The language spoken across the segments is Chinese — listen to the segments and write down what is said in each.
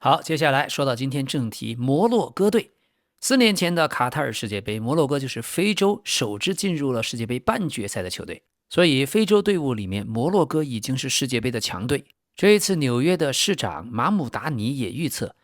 好，接下来说到今天正题，摩洛哥队。4年前的卡塔尔世界杯，摩洛哥就是非洲首支进入了世界杯半决赛的球队，所以非洲队伍里面，摩洛哥已经是世界杯的强队。这一次，纽约的市长马姆达尼也预测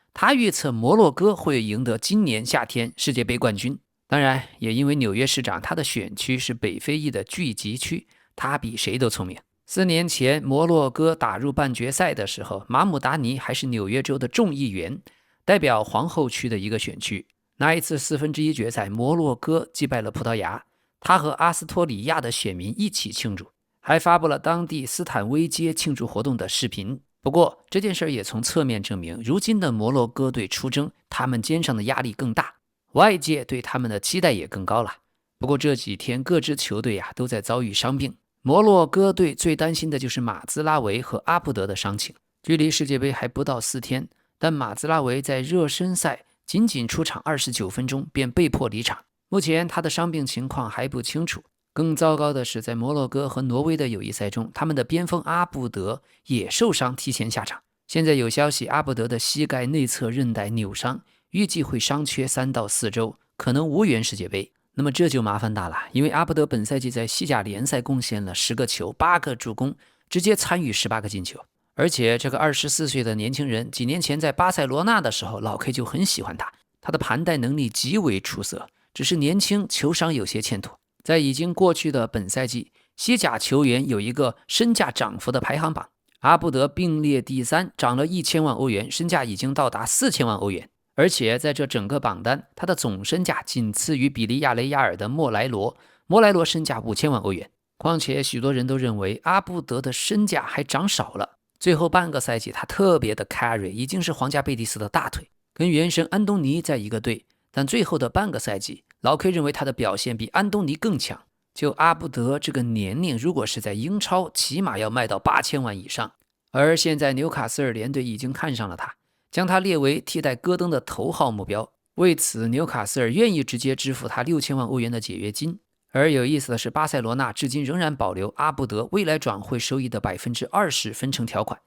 摩洛哥会赢得今年夏天世界杯冠军。当然，也因为纽约市长他的选区是北非裔的聚集区，他比谁都聪明。4年前，摩洛哥打入半决赛的时候，马姆达尼还是纽约州的众议员，代表皇后区的一个选区。那一次1/4决赛，摩洛哥击败了葡萄牙，他和阿斯托里亚的选民一起庆祝，还发布了当地斯坦威街庆祝活动的视频。不过，这件事也从侧面证明，如今的摩洛哥队出征，他们肩上的压力更大，外界对他们的期待也更高了。不过这几天各支球队都在遭遇伤病。摩洛哥队最担心的就是马兹拉维和阿布德的伤情。距离世界杯还不到4天，但马兹拉维在热身赛仅仅出场29分钟便被迫离场，目前他的伤病情况还不清楚。更糟糕的是，在摩洛哥和挪威的友谊赛中，他们的边锋阿布德也受伤提前下场。现在有消息，阿布德的膝盖内侧韧带扭伤，预计会伤缺3到4周，可能无缘世界杯。那么这就麻烦大了，因为阿布德本赛季在西甲联赛贡献了10个球8个助攻，直接参与18个进球。而且这个24岁的年轻人，几年前在巴塞罗那的时候，老 K 就很喜欢他，他的盘带能力极为出色，只是年轻球商有些欠妥。在已经过去的本赛季，西甲球员有一个身价涨幅的排行榜，阿布德并列第3，涨了1000万欧元，身价已经到达4000万欧元。而且在这整个榜单，他的总身价仅次于比利亚雷亚尔的莫莱罗，莫莱罗身价5000万欧元。况且许多人都认为阿布德的身价还涨少了，最后半个赛季他特别的 carry， 已经是皇家贝蒂斯的大腿，跟原神安东尼在一个队，但最后的半个赛季，老 K 认为他的表现比安东尼更强。就阿布德这个年龄，如果是在英超，起码要卖到8000万以上。而现在纽卡斯尔联队已经看上了他，将他列为替代戈登的头号目标，为此纽卡斯尔愿意直接支付他6000万欧元的解约金。而有意思的是，巴塞罗那至今仍然保留阿布德未来转会收益的20%分成条款。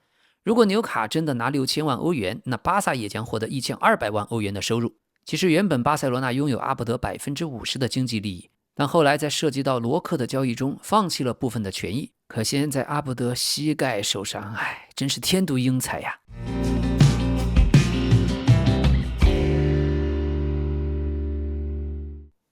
如果纽卡真的拿6000万欧元，那巴萨也将获得1200万欧元的收入。其实原本巴塞罗那拥有阿布德50%的经济利益，但后来在涉及到罗克的交易中放弃了部分的权益。可现在阿布德膝盖受伤，真是天妒英才呀。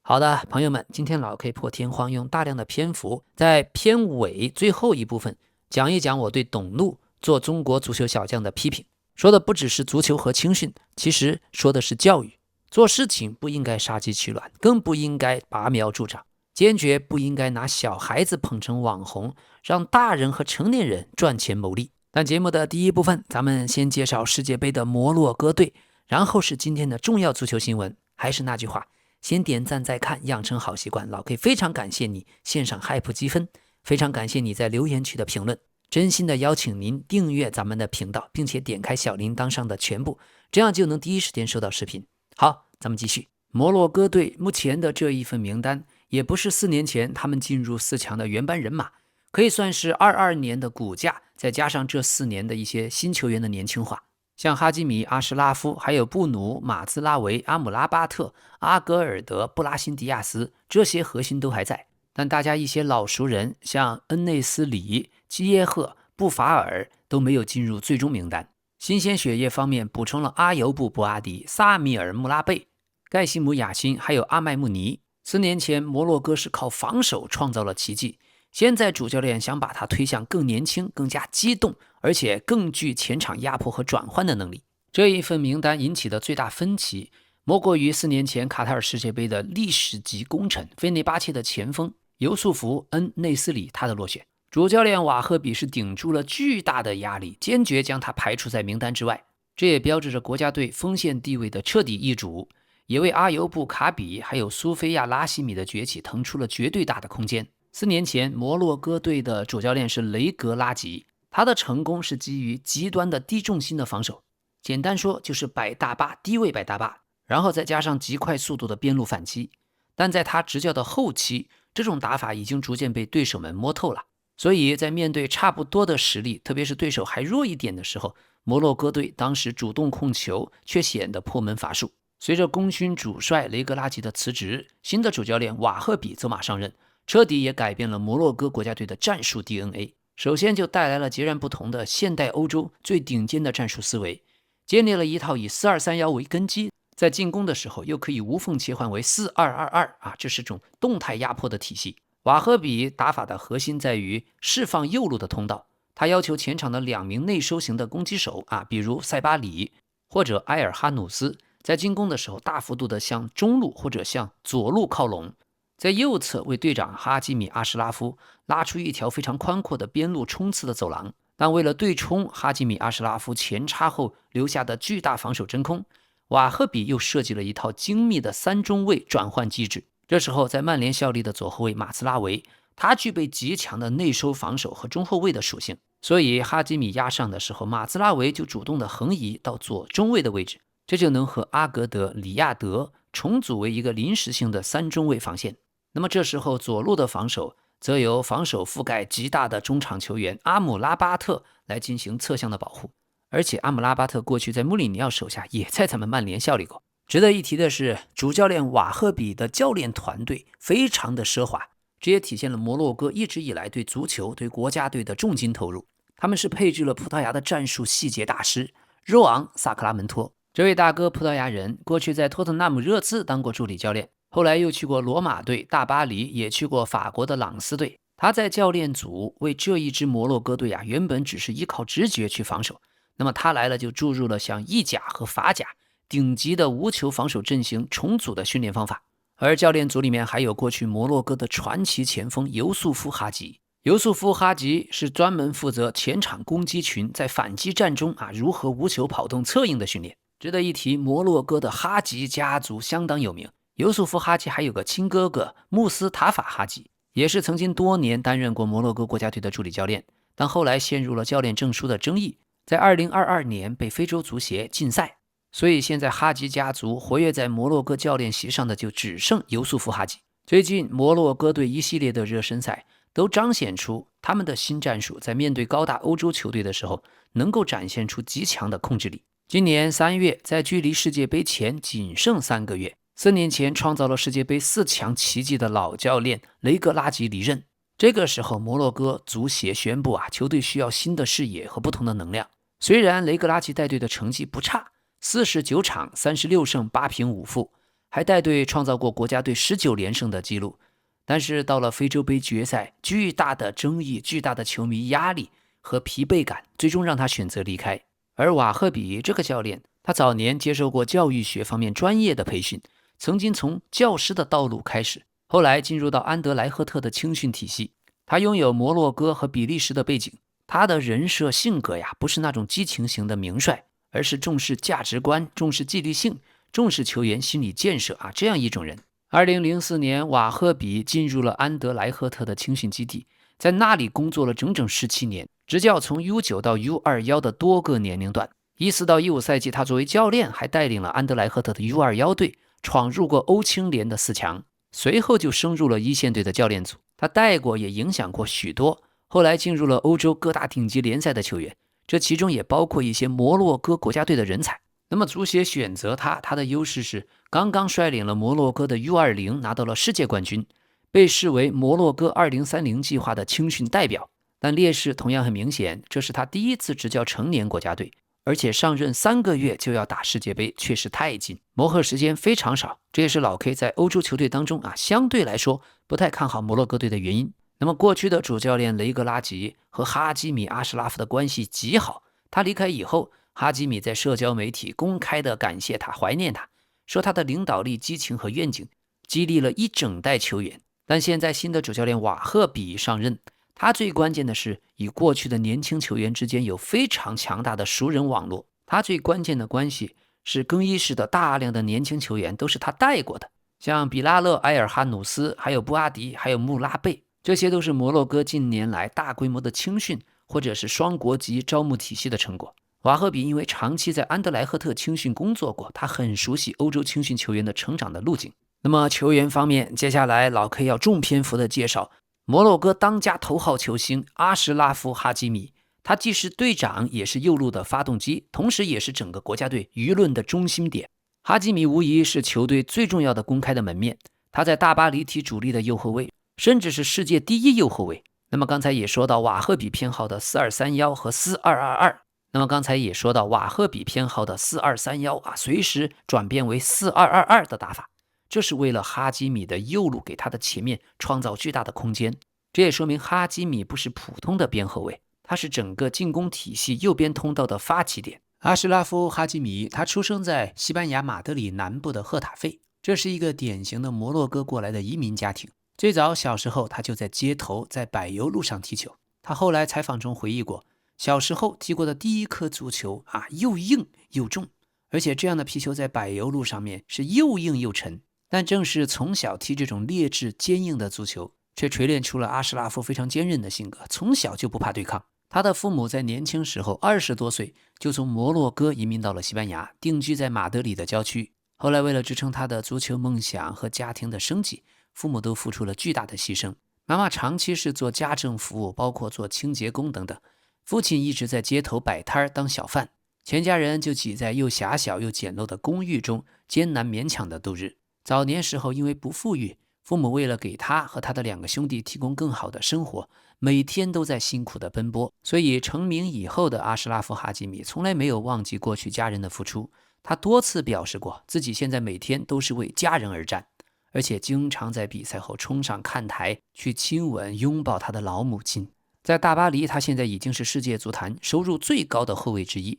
好的，朋友们，今天老 K 破天荒用大量的篇幅在片尾最后一部分讲一讲我对董路做中国足球小将的批评，说的不只是足球和青训，其实说的是教育。做事情不应该杀鸡取卵，更不应该拔苗助长，坚决不应该拿小孩子捧成网红，让大人和成年人赚钱牟利。但节目的第一部分，咱们先介绍世界杯的摩洛哥队，然后是今天的重要足球新闻。还是那句话，先点赞再看，养成好习惯。老 K 非常感谢你线上 hype 积分，非常感谢你在留言区的评论，真心的邀请您订阅咱们的频道，并且点开小铃铛上的全部，这样就能第一时间收到视频。好，咱们继续。摩洛哥队目前的这一份名单，也不是4年前他们进入4强的原班人马，可以算是22年的骨架，再加上这4年的一些新球员的年轻化。像哈基米、阿什拉夫，还有布努、马兹拉维、阿姆拉巴特、阿格尔德、布拉辛迪亚斯，这些核心都还在，但大家一些老熟人，像恩内斯里、基耶赫、布法尔都没有进入最终名单。新鲜血液方面补充了阿尤布·布阿迪、萨米尔·穆拉贝、盖西姆·雅辛，还有阿麦穆尼。4年前摩洛哥是靠防守创造了奇迹，现在主教练想把他推向更年轻、更加激动，而且更具前场压迫和转换的能力。这一份名单引起的最大分歧，莫过于4年前卡塔尔世界杯的历史级功臣费内巴切的前锋尤素福·恩内斯里他的落选。主教练瓦赫比是顶住了巨大的压力，坚决将他排除在名单之外。这也标志着国家队锋线地位的彻底易主，也为阿尤布·卡比还有苏菲亚·拉希米的崛起腾出了绝对大的空间。4年前摩洛哥队的主教练是雷格拉吉，他的成功是基于极端的低重心的防守，简单说就是摆大巴，低位摆大巴，然后再加上极快速度的边路反击。但在他执教的后期，这种打法已经逐渐被对手们摸透了，所以在面对差不多的实力，特别是对手还弱一点的时候，摩洛哥队当时主动控球，却显得破门乏术。随着功勋主帅雷格拉吉的辞职，新的主教练瓦赫比走马上任，彻底也改变了摩洛哥国家队的战术 DNA。首先就带来了截然不同的现代欧洲最顶尖的战术思维，建立了一套以4-2-3-1为根基，在进攻的时候又可以无缝切换为4-2-2-2这是种动态压迫的体系。瓦赫比打法的核心在于释放右路的通道，他要求前场的2名内收型的攻击手比如塞巴里或者埃尔哈努斯，在进攻的时候大幅度的向中路或者向左路靠拢，在右侧为队长哈基米阿什拉夫拉出一条非常宽阔的边路冲刺的走廊。但为了对冲哈基米阿什拉夫前插后留下的巨大防守真空，瓦赫比又设计了一套精密的3中卫转换机制。这时候在曼联效力的左后卫马兹拉维，他具备极强的内收防守和中后卫的属性，所以哈基米压上的时候，马兹拉维就主动的横移到左中卫的位置，这就能和阿格德、里亚德重组为一个临时性的3中卫防线。那么这时候左路的防守则由防守覆盖极大的中场球员阿姆拉巴特来进行侧向的保护，而且阿姆拉巴特过去在穆里尼奥手下也在咱们曼联效力过。值得一提的是，主教练瓦赫比的教练团队非常的奢华，这也体现了摩洛哥一直以来对足球、对国家队的重金投入。他们是配置了葡萄牙的战术细节大师若昂·萨克拉门托。这位大哥葡萄牙人，过去在托特纳姆热刺当过助理教练，后来又去过罗马队、大巴黎，也去过法国的朗斯队。他在教练组为这一支摩洛哥队原本只是依靠直觉去防守，那么他来了就注入了像意甲和法甲顶级的无球防守阵型重组的训练方法。而教练组里面还有过去摩洛哥的传奇前锋尤素夫哈吉。尤素夫哈吉是专门负责前场攻击群在反击战中如何无球跑动策应的训练。值得一提，摩洛哥的哈吉家族相当有名，尤素夫哈吉还有个亲哥哥穆斯塔法哈吉，也是曾经多年担任过摩洛哥国家队的助理教练，但后来陷入了教练证书的争议，在2022年被非洲足协禁赛。所以现在哈吉家族活跃在摩洛哥教练席上的就只剩尤素夫哈吉。最近摩洛哥队一系列的热身赛都彰显出他们的新战术在面对高大欧洲球队的时候能够展现出极强的控制力。今年3月，在距离世界杯前仅剩3个月，4年前创造了世界杯4强奇迹的老教练雷格拉吉离任。这个时候摩洛哥足协宣布球队需要新的视野和不同的能量。虽然雷格拉吉带队的成绩不差，49场36胜8平5负，还带队创造过国家队19连胜的记录，但是到了非洲杯决赛，巨大的争议、巨大的球迷压力和疲惫感最终让他选择离开。而瓦赫比这个教练，他早年接受过教育学方面专业的培训，曾经从教师的道路开始，后来进入到安德莱赫特的青训体系。他拥有摩洛哥和比利时的背景，他的人设性格不是那种激情型的名帅，而是重视价值观、重视纪律性、重视球员心理建设这样一种人。2004年，瓦赫比进入了安德莱赫特的青训基地，在那里工作了整整17年，执教从 U9 到 U21 的多个年龄段。14到15赛季，他作为教练还带领了安德莱赫特的 U21 队闯入过欧青联的4强，随后就升入了一线队的教练组。他带过也影响过许多后来进入了欧洲各大顶级联赛的球员，这其中也包括一些摩洛哥国家队的人才。那么足协选择他，他的优势是刚刚率领了摩洛哥的 U20 拿到了世界冠军，被视为摩洛哥2030计划的青训代表。但劣势同样很明显，这是他第一次执教成年国家队，而且上任3个月就要打世界杯，确实太近，磨合时间非常少。这也是老 K 在欧洲球队当中相对来说不太看好摩洛哥队的原因。那么过去的主教练雷格拉吉和哈基米阿什拉夫的关系极好，他离开以后，哈基米在社交媒体公开的感谢他，怀念他，说他的领导力、激情和愿景激励了一整代球员。但现在新的主教练瓦赫比上任，他最关键的是与过去的年轻球员之间有非常强大的熟人网络。他最关键的关系是更衣室的大量的年轻球员都是他带过的，像比拉勒、埃尔哈努斯，还有布阿迪，还有穆拉贝，这些都是摩洛哥近年来大规模的青训或者是双国籍招募体系的成果。瓦赫比因为长期在安德莱赫特青训工作过，他很熟悉欧洲青训球员的成长的路径。那么球员方面，接下来老 K 要重篇幅的介绍摩洛哥当家头号球星阿什拉夫·哈基米，他既是队长，也是右路的发动机，同时也是整个国家队舆论的中心点。哈基米无疑是球队最重要的公开的门面，他在大巴黎踢主力的右后卫，甚至是世界第一右后卫。那么刚才也说到瓦赫比偏好的4231和4222，那么刚才也说到瓦赫比偏好的4231随时转变为4222的打法，这是为了哈基米的右路给他的前面创造巨大的空间。这也说明哈基米不是普通的边后卫，他是整个进攻体系右边通道的发起点。阿什拉夫·哈基米，他出生在西班牙马德里南部的赫塔费，这是一个典型的摩洛哥过来的移民家庭。最早小时候他就在街头，在柏油路上踢球。他后来采访中回忆过，小时候踢过的第一颗足球又硬又重，而且这样的皮球在柏油路上面是又硬又沉。但正是从小踢这种劣质坚硬的足球，却锤炼出了阿什拉夫非常坚韧的性格，从小就不怕对抗。他的父母在年轻时候20多岁就从摩洛哥移民到了西班牙，定居在马德里的郊区。后来为了支撑他的足球梦想和家庭的生计，父母都付出了巨大的牺牲。妈妈长期是做家政服务，包括做清洁工等等。父亲一直在街头摆摊当小贩，全家人就挤在又狭小又简陋的公寓中，艰难勉强的度日。早年时候因为不富裕，父母为了给他和他的2个兄弟提供更好的生活，每天都在辛苦的奔波。所以成名以后的阿什拉夫·哈基米从来没有忘记过去家人的付出。他多次表示过，自己现在每天都是为家人而战，而且经常在比赛后冲上看台去亲吻拥抱他的老母亲。在大巴黎，他现在已经是世界足坛收入最高的后卫之一。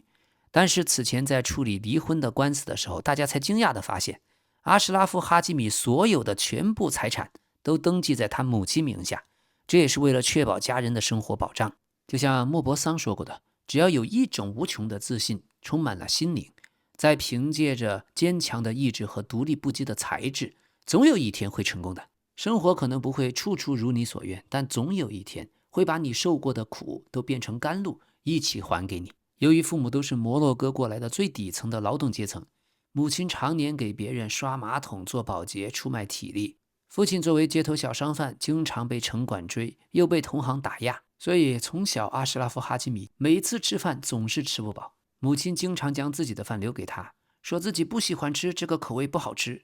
但是此前在处理离婚的官司的时候，大家才惊讶地发现，阿什拉夫·哈基米所有的全部财产都登记在他母亲名下，这也是为了确保家人的生活保障。就像莫泊桑说过的，只要有一种无穷的自信充满了心灵，再凭借着坚强的意志和独立不羁的才智，总有一天会成功的。生活可能不会处处如你所愿，但总有一天会把你受过的苦都变成甘露，一起还给你。由于父母都是摩洛哥过来的最底层的劳动阶层，母亲常年给别人刷马桶、做保洁、出卖体力。父亲作为街头小商贩，经常被城管追，又被同行打压，所以从小阿什拉夫·哈基米每次吃饭总是吃不饱。母亲经常将自己的饭留给他，说自己不喜欢吃，这个口味不好吃。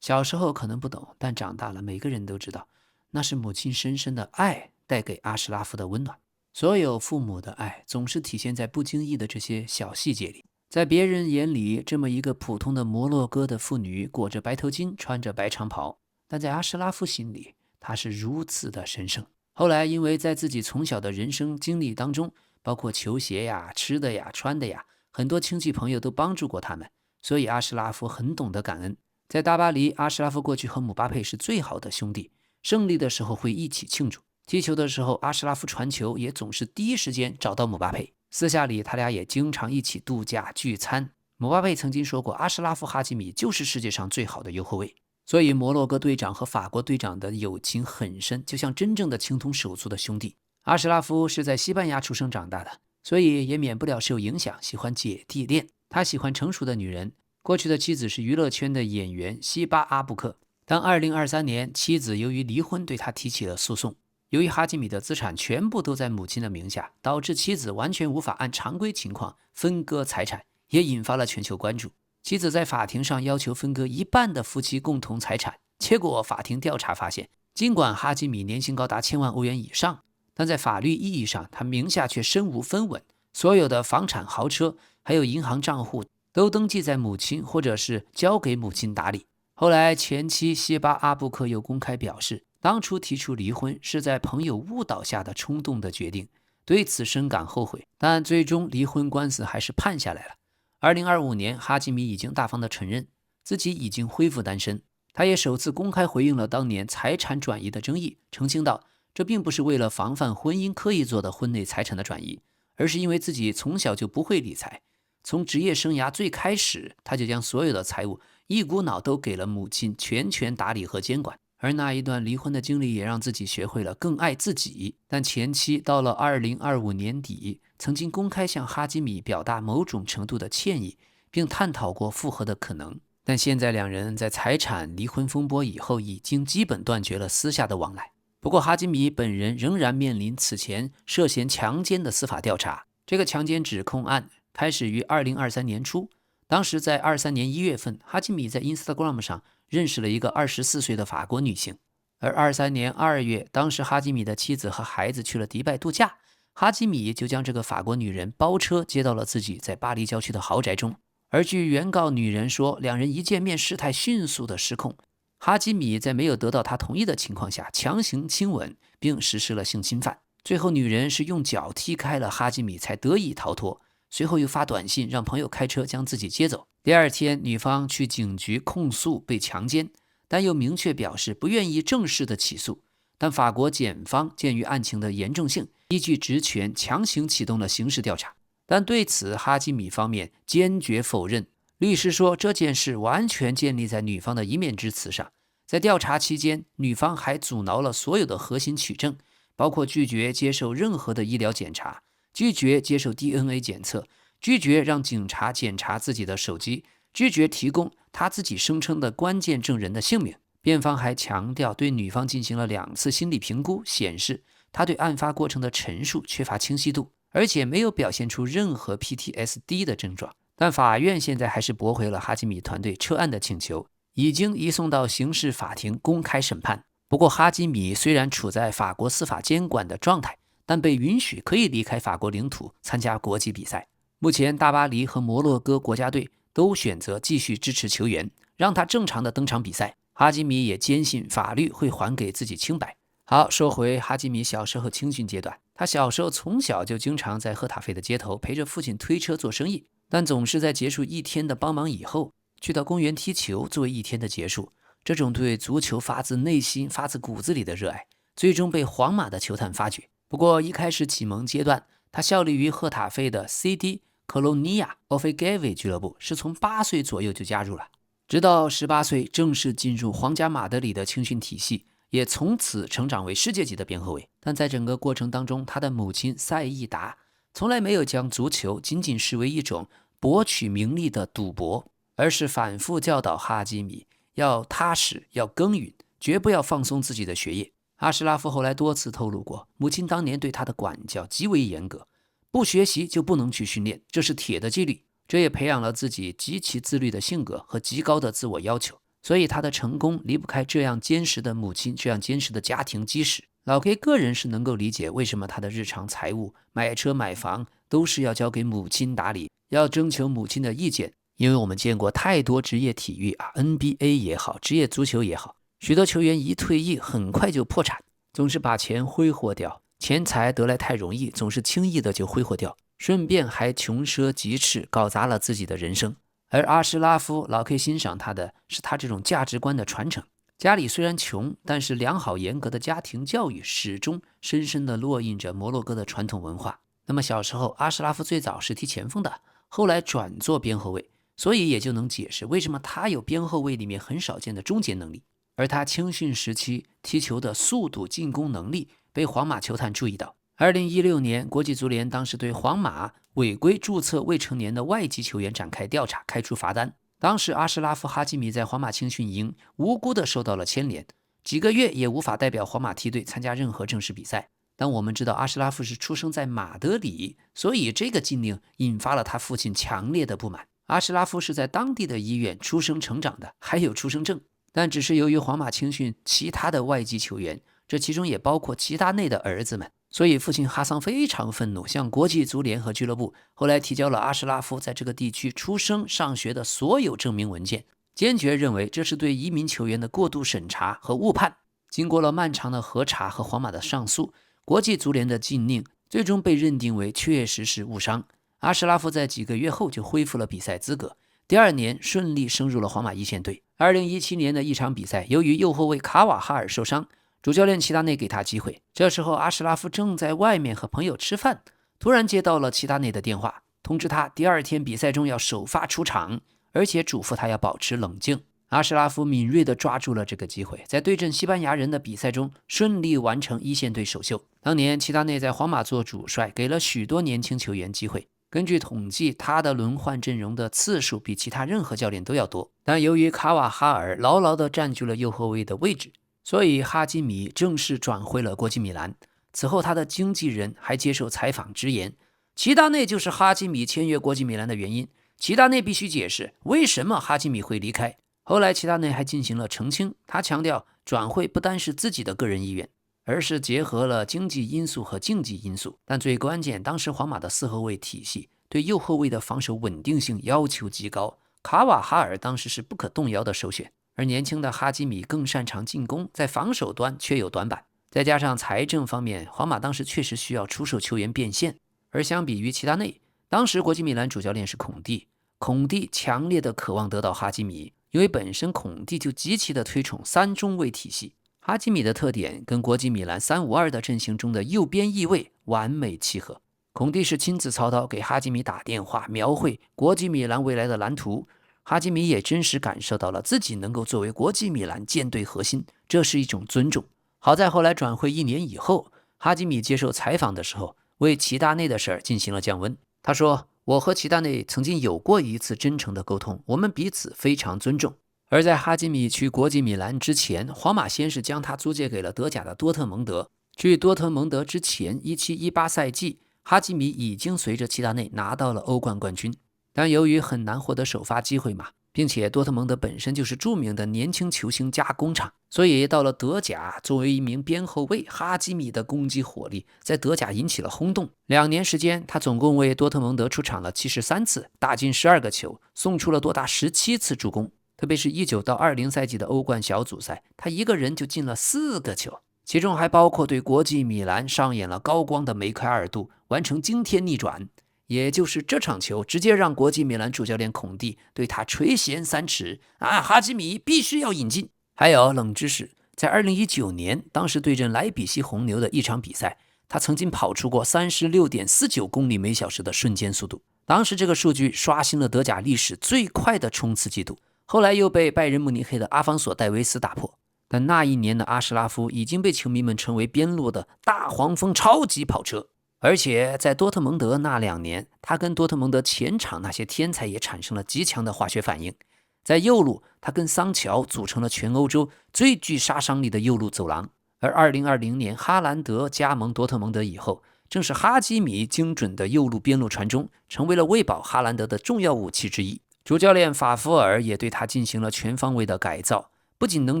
小时候可能不懂，但长大了每个人都知道，那是母亲深深的爱带给阿什拉夫的温暖。所有父母的爱总是体现在不经意的这些小细节里。在别人眼里，这么一个普通的摩洛哥的妇女，裹着白头巾，穿着白长袍，但在阿什拉夫心里，她是如此的神圣。后来因为在自己从小的人生经历当中，包括球鞋呀、吃的呀、穿的呀，很多亲戚朋友都帮助过他们，所以阿什拉夫很懂得感恩。在大巴黎，阿什拉夫过去和姆巴佩是最好的兄弟，胜利的时候会一起庆祝，踢球的时候阿什拉夫传球也总是第一时间找到姆巴佩，私下里他俩也经常一起度假聚餐。姆巴佩曾经说过，阿什拉夫·哈基米就是世界上最好的右后卫。所以摩洛哥队长和法国队长的友情很深，就像真正的情同手足的兄弟。阿什拉夫是在西班牙出生长大的，所以也免不了受影响，喜欢姐弟恋。他喜欢成熟的女人，过去的妻子是娱乐圈的演员西巴阿布克。当2023年妻子由于离婚对他提起了诉讼，由于哈基米的资产全部都在母亲的名下，导致妻子完全无法按常规情况分割财产，也引发了全球关注。妻子在法庭上要求分割1半的夫妻共同财产，结果法庭调查发现，尽管哈基米年薪高达1000万欧元以上，但在法律意义上他名下却身无分文，所有的房产、豪车还有银行账户都登记在母亲或者是交给母亲打理。后来前妻西巴阿布克又公开表示，当初提出离婚是在朋友误导下的冲动的决定，对此深感后悔，但最终离婚官司还是判下来了。2025年，哈基米已经大方地承认自己已经恢复单身，他也首次公开回应了当年财产转移的争议，澄清道，这并不是为了防范婚姻刻意做的婚内财产的转移，而是因为自己从小就不会理财，从职业生涯最开始，他就将所有的财务一股脑都给了母亲全权打理和监管。而那一段离婚的经历也让自己学会了更爱自己。但前妻到了2025年底，曾经公开向哈基米表达某种程度的歉意，并探讨过复合的可能。但现在两人在财产离婚风波以后，已经基本断绝了私下的往来。不过哈基米本人仍然面临此前涉嫌强奸的司法调查。这个强奸指控案开始于2023年初，当时在23年1月份，哈基米在 Instagram 上认识了一个24岁的法国女性。而23年2月，当时哈基米的妻子和孩子去了迪拜度假，哈基米就将这个法国女人包车接到了自己在巴黎郊区的豪宅中。而据原告女人说，两人一见面事态迅速的失控，哈基米在没有得到她同意的情况下强行亲吻，并实施了性侵犯。最后女人是用脚踢开了哈基米才得以逃脱，随后又发短信让朋友开车将自己接走。第二天，女方去警局控诉被强奸，但又明确表示不愿意正式的起诉。但法国检方鉴于案情的严重性，依据职权强行启动了刑事调查。但对此哈基米方面坚决否认。律师说，这件事完全建立在女方的一面之词上。在调查期间，女方还阻挠了所有的核心取证，包括拒绝接受任何的医疗检查，拒绝接受 DNA 检测，拒绝让警察检查自己的手机，拒绝提供他自己声称的关键证人的姓名。辩方还强调对女方进行了2次心理评估，显示她对案发过程的陈述缺乏清晰度，而且没有表现出任何 PTSD 的症状。但法院现在还是驳回了哈基米团队撤案的请求，已经移送到刑事法庭公开审判。不过哈基米虽然处在法国司法监管的状态，但被允许可以离开法国领土参加国际比赛。目前大巴黎和摩洛哥国家队都选择继续支持球员，让他正常的登场比赛。哈基米也坚信法律会还给自己清白。好，说回哈基米小时候青训阶段，他小时候从小就经常在赫塔费的街头陪着父亲推车做生意，但总是在结束一天的帮忙以后，去到公园踢球作为一天的结束。这种对足球发自内心、发自骨子里的热爱，最终被皇马的球探发掘。不过一开始启蒙阶段，他效力于赫塔费的 CD Colonia Ofegave 俱乐部，是从8岁左右就加入了，直到18岁正式进入皇家马德里的青训体系，也从此成长为世界级的边后卫。但在整个过程当中，他的母亲赛义达从来没有将足球仅仅视为一种博取名利的赌博，而是反复教导哈基米要踏实，要耕耘，绝不要放松自己的学业。阿什拉夫后来多次透露过，母亲当年对他的管教极为严格，不学习就不能去训练，这是铁的纪律。这也培养了自己极其自律的性格和极高的自我要求，所以他的成功离不开这样坚实的母亲，这样坚实的家庭基石。老 K 个人是能够理解为什么他的日常财务、买车买房都是要交给母亲打理，要征求母亲的意见。因为我们见过太多职业体育NBA 也好，职业足球也好，许多球员一退役很快就破产，总是把钱挥霍掉，钱财得来太容易，总是轻易的就挥霍掉，顺便还穷奢极侈，搞砸了自己的人生。而阿什拉夫，老 K 欣赏他的是他这种价值观的传承。家里虽然穷，但是良好严格的家庭教育始终深深地烙印着摩洛哥的传统文化。那么小时候，阿什拉夫最早是踢前锋的，后来转做边后卫，所以也就能解释为什么他有边后卫里面很少见的终结能力。而他青训时期踢球的速度、进攻能力被皇马球探注意到。2016年，国际足联当时对皇马违规注册未成年的外籍球员展开调查，开出罚单。当时阿什拉夫·哈基米在皇马青训营无辜地受到了牵连，几个月也无法代表皇马梯队参加任何正式比赛。但我们知道阿什拉夫是出生在马德里，所以这个禁令引发了他父亲强烈的不满。阿什拉夫是在当地的医院出生成长的，还有出生证，但只是由于皇马青训其他的外籍球员，这其中也包括齐达内的儿子们，所以父亲哈桑非常愤怒，向国际足联和俱乐部后来提交了阿什拉夫在这个地区出生上学的所有证明文件，坚决认为这是对移民球员的过度审查和误判。经过了漫长的核查和皇马的上诉，国际足联的禁令最终被认定为确实是误伤。阿什拉夫在几个月后就恢复了比赛资格，第2年顺利升入了皇马一线队。2017年的一场比赛，由于右后卫卡瓦哈尔受伤，主教练齐达内给他机会。这时候阿什拉夫正在外面和朋友吃饭，突然接到了齐达内的电话，通知他第2天比赛中要首发出场，而且嘱咐他要保持冷静。阿什拉夫敏锐地抓住了这个机会，在对阵西班牙人的比赛中顺利完成一线队首秀。当年齐达内在皇马做主帅，给了许多年轻球员机会，根据统计，他的轮换阵容的次数比其他任何教练都要多。但由于卡瓦哈尔牢牢地占据了右后卫的位置，所以哈基米正式转会了国际米兰。此后他的经纪人还接受采访直言，齐达内就是哈基米签约国际米兰的原因，齐达内必须解释为什么哈基米会离开。后来齐达内还进行了澄清，他强调转会不单是自己的个人意愿，而是结合了经济因素和竞技因素。但最关键，当时皇马的四后卫体系对右后卫的防守稳定性要求极高，卡瓦哈尔当时是不可动摇的首选，而年轻的哈基米更擅长进攻，在防守端却有短板。再加上财政方面，皇马当时确实需要出售球员变现。而相比于齐达内，当时国际米兰主教练是孔蒂，孔蒂强烈的渴望得到哈基米，因为本身孔蒂就极其的推崇三中卫体系。哈基米的特点跟国际米兰352的阵型中的右边翼位完美契合。孔蒂是亲自操刀给哈基米打电话，描绘国际米兰未来的蓝图。哈基米也真实感受到了自己能够作为国际米兰舰队核心，这是一种尊重。好在后来转会1年以后，哈基米接受采访的时候，为齐达内的事儿进行了降温。他说，我和齐达内曾经有过一次真诚的沟通，我们彼此非常尊重。而在哈基米去国际米兰之前，皇马先是将他租借给了德甲的多特蒙德。据多特蒙德之前17-18赛季，哈基米已经随着齐达内拿到了欧冠冠军，但由于很难获得首发机会嘛，并且多特蒙德本身就是著名的年轻球星加工厂，所以到了德甲，作为一名边后卫，哈基米的攻击火力在德甲引起了轰动。2年时间，他总共为多特蒙德出场了73次，打进12个球，送出了多达17次助攻。特别是19-20赛季的欧冠小组赛，他一个人就进了4个球，其中还包括对国际米兰上演了高光的梅开2度，完成惊天逆转。也就是这场球直接让国际米兰主教练孔蒂对他垂涎3尺哈基米必须要引进。还有冷知识，在2019年当时对阵莱比锡红牛的一场比赛，他曾经跑出过36.49公里每小时的瞬间速度，当时这个数据刷新了德甲历史最快的冲刺记录，后来又被拜仁慕尼黑的阿方索·戴维斯打破。但那一年的阿什拉夫已经被球迷们称为边路的大黄蜂超级跑车。而且在多特蒙德那2年，他跟多特蒙德前场那些天才也产生了极强的化学反应。在右路，他跟桑乔组成了全欧洲最具杀伤力的右路走廊。而2020年哈兰德加盟多特蒙德以后，正是哈基米精准的右路边路传中，成为了喂饱哈兰德的重要武器之一。主教练法夫尔也对他进行了全方位的改造，不仅能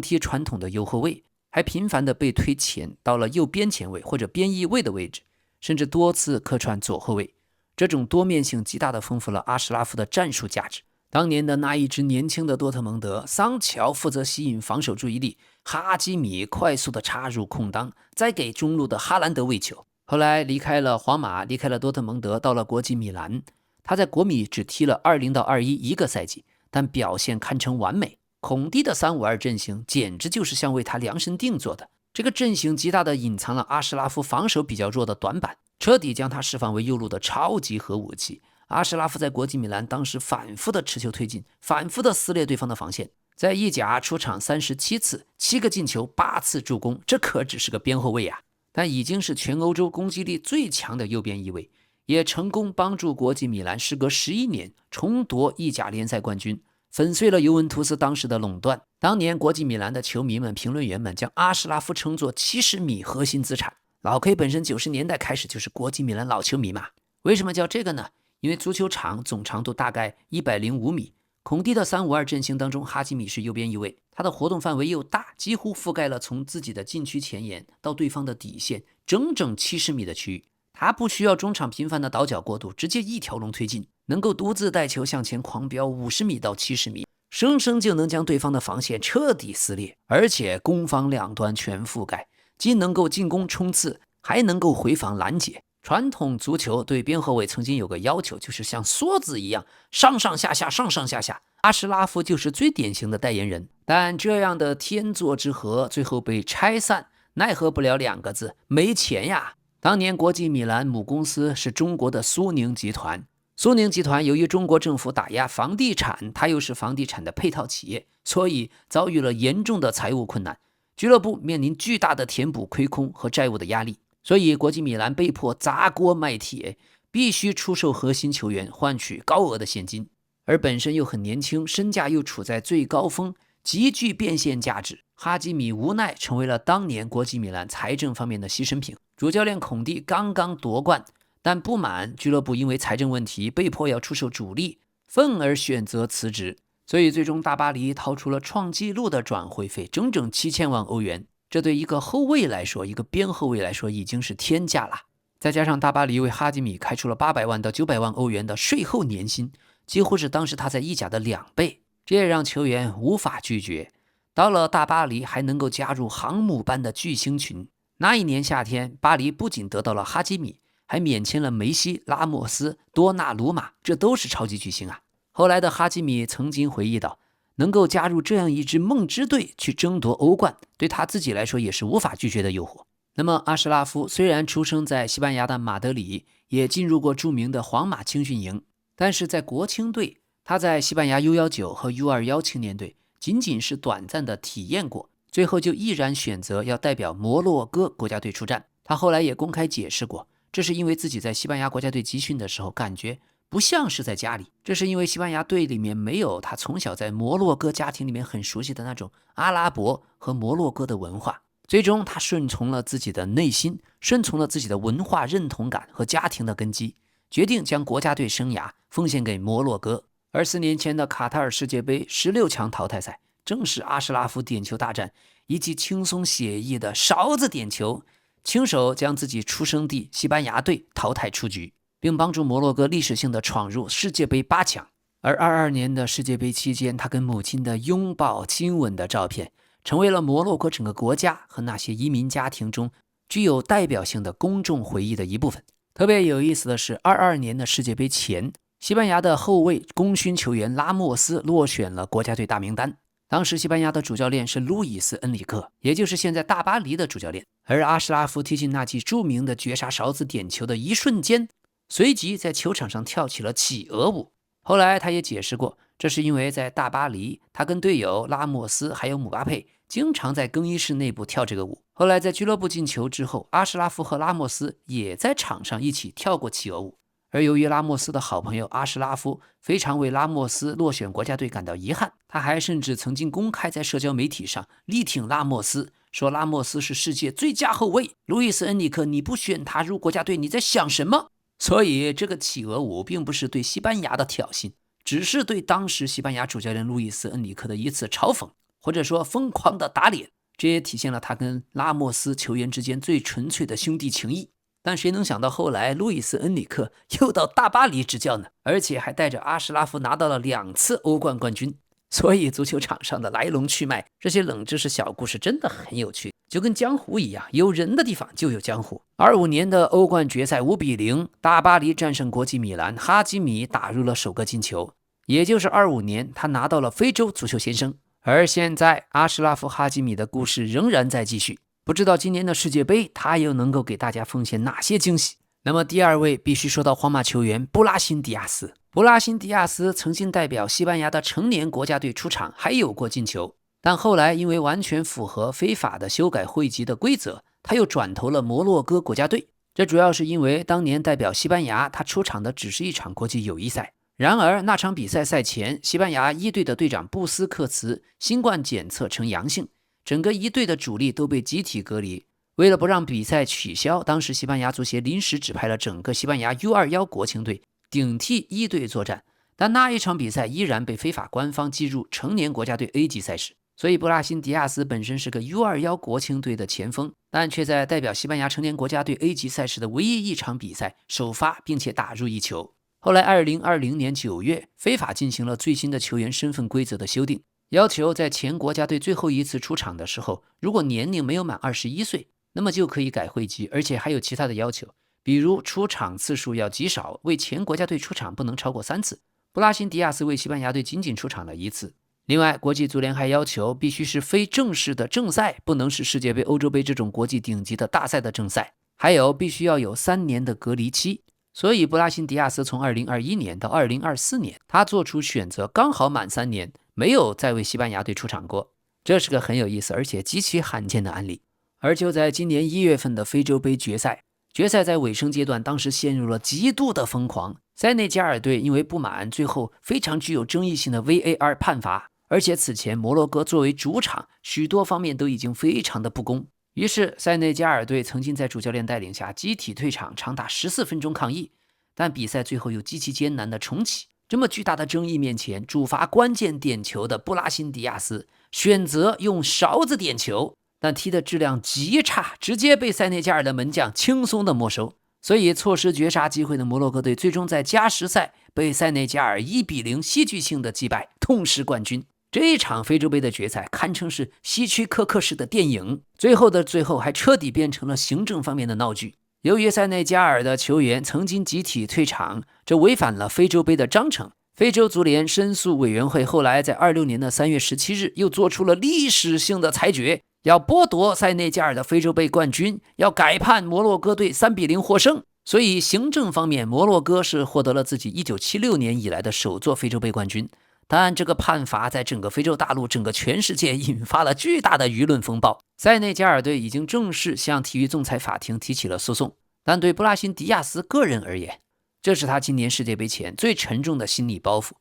踢传统的右后卫，还频繁地被推前到了右边前卫或者边翼位的位置，甚至多次客串左后卫。这种多面性极大地丰富了阿什拉夫的战术价值。当年的那一支年轻的多特蒙德，桑乔负责吸引防守注意力，哈基米快速地插入空当，再给中路的哈兰德喂球。后来离开了皇马，离开了多特蒙德，到了国际米兰。他在国米只踢了20-21一个赛季，但表现堪称完美。孔蒂的352阵型简直就是像为他量身定做的。这个阵型极大地隐藏了阿什拉夫防守比较弱的短板，彻底将他释放为右路的超级核武器。阿什拉夫在国际米兰当时反复的持球推进，反复的撕裂对方的防线，在意甲出场37次，7个进球，8次助攻，这可只是个边后卫啊，但已经是全欧洲攻击力最强的右边翼位，也成功帮助国际米兰时隔11年重夺意甲联赛冠军，粉碎了尤文图斯当时的垄断。当年国际米兰的球迷们、评论员们将阿什拉夫称作70米核心资产。老 K 本身90年代开始就是国际米兰老球迷嘛。为什么叫这个呢？因为足球场总长度大概105米，孔蒂的352阵型当中，哈基米是右边翼位，他的活动范围又大，几乎覆盖了从自己的禁区前沿到对方的底线整整70米的区域。他不需要中场频繁的倒脚过渡，直接一条龙推进，能够独自带球向前狂飙50米到70米，生生就能将对方的防线彻底撕裂，而且攻防两端全覆盖，既能够进攻冲刺，还能够回防拦截。传统足球对边后卫曾经有个要求，就是像梭子一样上上下下上上下下，阿什拉夫就是最典型的代言人。但这样的天作之合最后被拆散，奈何不了2个字，没钱呀。当年国际米兰母公司是中国的苏宁集团，苏宁集团由于中国政府打压房地产，它又是房地产的配套企业，所以遭遇了严重的财务困难，俱乐部面临巨大的填补亏空和债务的压力。所以国际米兰被迫砸锅卖铁，必须出售核心球员换取高额的现金，而本身又很年轻，身价又处在最高峰，极具变现价值。哈基米无奈成为了当年国际米兰财政方面的牺牲品。主教练孔蒂刚刚夺冠，但不满俱乐部因为财政问题被迫要出售主力，愤而选择辞职。所以最终大巴黎掏出了创纪录的转会费，整整7000万欧元。这对一个后卫来说，一个边后卫来说已经是天价了。再加上大巴黎为哈基米开出了800万到900万欧元的税后年薪，几乎是当时他在意甲的2倍，这也让球员无法拒绝。到了大巴黎还能够加入航母般的巨星群。那一年夏天，巴黎不仅得到了哈基米，还免签了梅西、拉莫斯、多纳鲁马，这都是超级巨星啊。后来的哈基米曾经回忆到，能够加入这样一支梦之队去争夺欧冠，对他自己来说也是无法拒绝的诱惑。那么阿什拉夫虽然出生在西班牙的马德里，也进入过著名的皇马青训营，但是在国青队，他在西班牙 U19 和 U21 青年队仅仅是短暂的体验过，最后就毅然选择要代表摩洛哥国家队出战。他后来也公开解释过，这是因为自己在西班牙国家队集训的时候感觉不像是在家里，这是因为西班牙队里面没有他从小在摩洛哥家庭里面很熟悉的那种阿拉伯和摩洛哥的文化。最终他顺从了自己的内心，顺从了自己的文化认同感和家庭的根基，决定将国家队生涯奉献给摩洛哥。而4年前的卡塔尔世界杯16强淘汰赛，正是阿什拉夫点球大战以及轻松写意的勺子点球，亲手将自己出生地西班牙队淘汰出局，并帮助摩洛哥历史性的闯入世界杯8强。而22年的世界杯期间，他跟母亲的拥抱亲吻的照片，成为了摩洛哥整个国家和那些移民家庭中具有代表性的公众回忆的一部分。特别有意思的是，22年的世界杯前，西班牙的后卫功勋球员拉莫斯落选了国家队大名单。当时西班牙的主教练是路易斯·恩里克，也就是现在大巴黎的主教练。而阿什拉夫踢进那记著名的绝杀勺子点球的一瞬间，随即在球场上跳起了企鹅舞。后来他也解释过，这是因为在大巴黎，他跟队友拉莫斯还有姆巴佩经常在更衣室内部跳这个舞。后来在俱乐部进球之后，阿什拉夫和拉莫斯也在场上一起跳过企鹅舞。而由于拉莫斯的好朋友阿什拉夫非常为拉莫斯落选国家队感到遗憾，他还甚至曾经公开在社交媒体上力挺拉莫斯，说拉莫斯是世界最佳后卫，路易斯·恩里克你不选他入国家队，你在想什么？所以这个企鹅舞并不是对西班牙的挑衅，只是对当时西班牙主教练路易斯·恩里克的一次嘲讽，或者说疯狂的打脸。这也体现了他跟拉莫斯球员之间最纯粹的兄弟情谊。但谁能想到后来路易斯·恩里克又到大巴黎执教呢？而且还带着阿什拉夫拿到了2次欧冠冠军。所以足球场上的来龙去脉，这些冷知识小故事真的很有趣，就跟江湖一样，有人的地方就有江湖。25年的欧冠决赛5-0，大巴黎战胜国际米兰，哈基米打入了首个进球，也就是25年他拿到了非洲足球先生。而现在阿什拉夫·哈基米的故事仍然在继续，不知道今年的世界杯他又能够给大家奉献哪些惊喜。那么第2位必须说到皇马球员布拉辛·迪亚斯。布拉辛·迪亚斯曾经代表西班牙的成年国家队出场，还有过进球，但后来因为完全符合非法的修改会籍的规则，他又转投了摩洛哥国家队。这主要是因为当年代表西班牙他出场的只是一场国际友谊赛，然而那场比赛赛前，西班牙一队的队长布斯克茨新冠检测呈阳性，整个一队的主力都被集体隔离。为了不让比赛取消，当时西班牙足协临时指派了整个西班牙 U21 国青队顶替一队作战，但那一场比赛依然被非法官方计入成年国家队 A 级赛事。所以布拉辛·迪亚斯本身是个 U21 国青队的前锋，但却在代表西班牙成年国家队 A 级赛事的唯一一场比赛首发并且打入1球。后来2020年9月，非法进行了最新的球员身份规则的修订，要求在前国家队最后一次出场的时候，如果年龄没有满21岁，那么就可以改会籍，而且还有其他的要求，比如出场次数要极少，为前国家队出场不能超过3次。布拉辛·迪亚斯为西班牙队仅仅出场了1次。另外，国际足联还要求必须是非正式的正赛，不能是世界杯、欧洲杯这种国际顶级的大赛的正赛，还有必须要有3年的隔离期。所以布拉辛·迪亚斯从2021年到2024年，他做出选择刚好满3年，没有再为西班牙队出场过。这是个很有意思而且极其罕见的案例。而就在今年1月份的非洲杯决赛在尾声阶段，当时陷入了极度的疯狂。塞内加尔队因为不满最后非常具有争议性的 VAR 判罚而且此前摩洛哥作为主场，许多方面都已经非常的不公。于是塞内加尔队曾经在主教练带领下集体退场，长达14分钟抗议，但比赛最后又极其艰难的重启。这么巨大的争议面前，主罚关键点球的布拉辛迪亚斯选择用勺子点球，但踢的质量极差，直接被塞内加尔的门将轻松的没收。所以错失绝杀机会的摩洛哥队最终在加时赛被塞内加尔1-0戏剧性的击败，痛失冠军。这一场非洲杯的决赛堪称是希区柯克式的电影，最后的最后还彻底变成了行政方面的闹剧。由于塞内加尔的球员曾经集体退场，这违反了非洲杯的章程。非洲足联申诉委员会后来在26年的3月17日又做出了历史性的裁决，要剥夺塞内加尔的非洲杯冠军，要改判摩洛哥队3-0获胜。所以行政方面，摩洛哥是获得了自己1976年以来的首座非洲杯冠军。但这个判罚在整个非洲大陆、整个全世界引发了巨大的舆论风暴。塞内加尔队已经正式向体育仲裁法庭提起了诉讼，但对布拉辛迪亚斯个人而言，这是他今年世界杯前最沉重的心理包袱。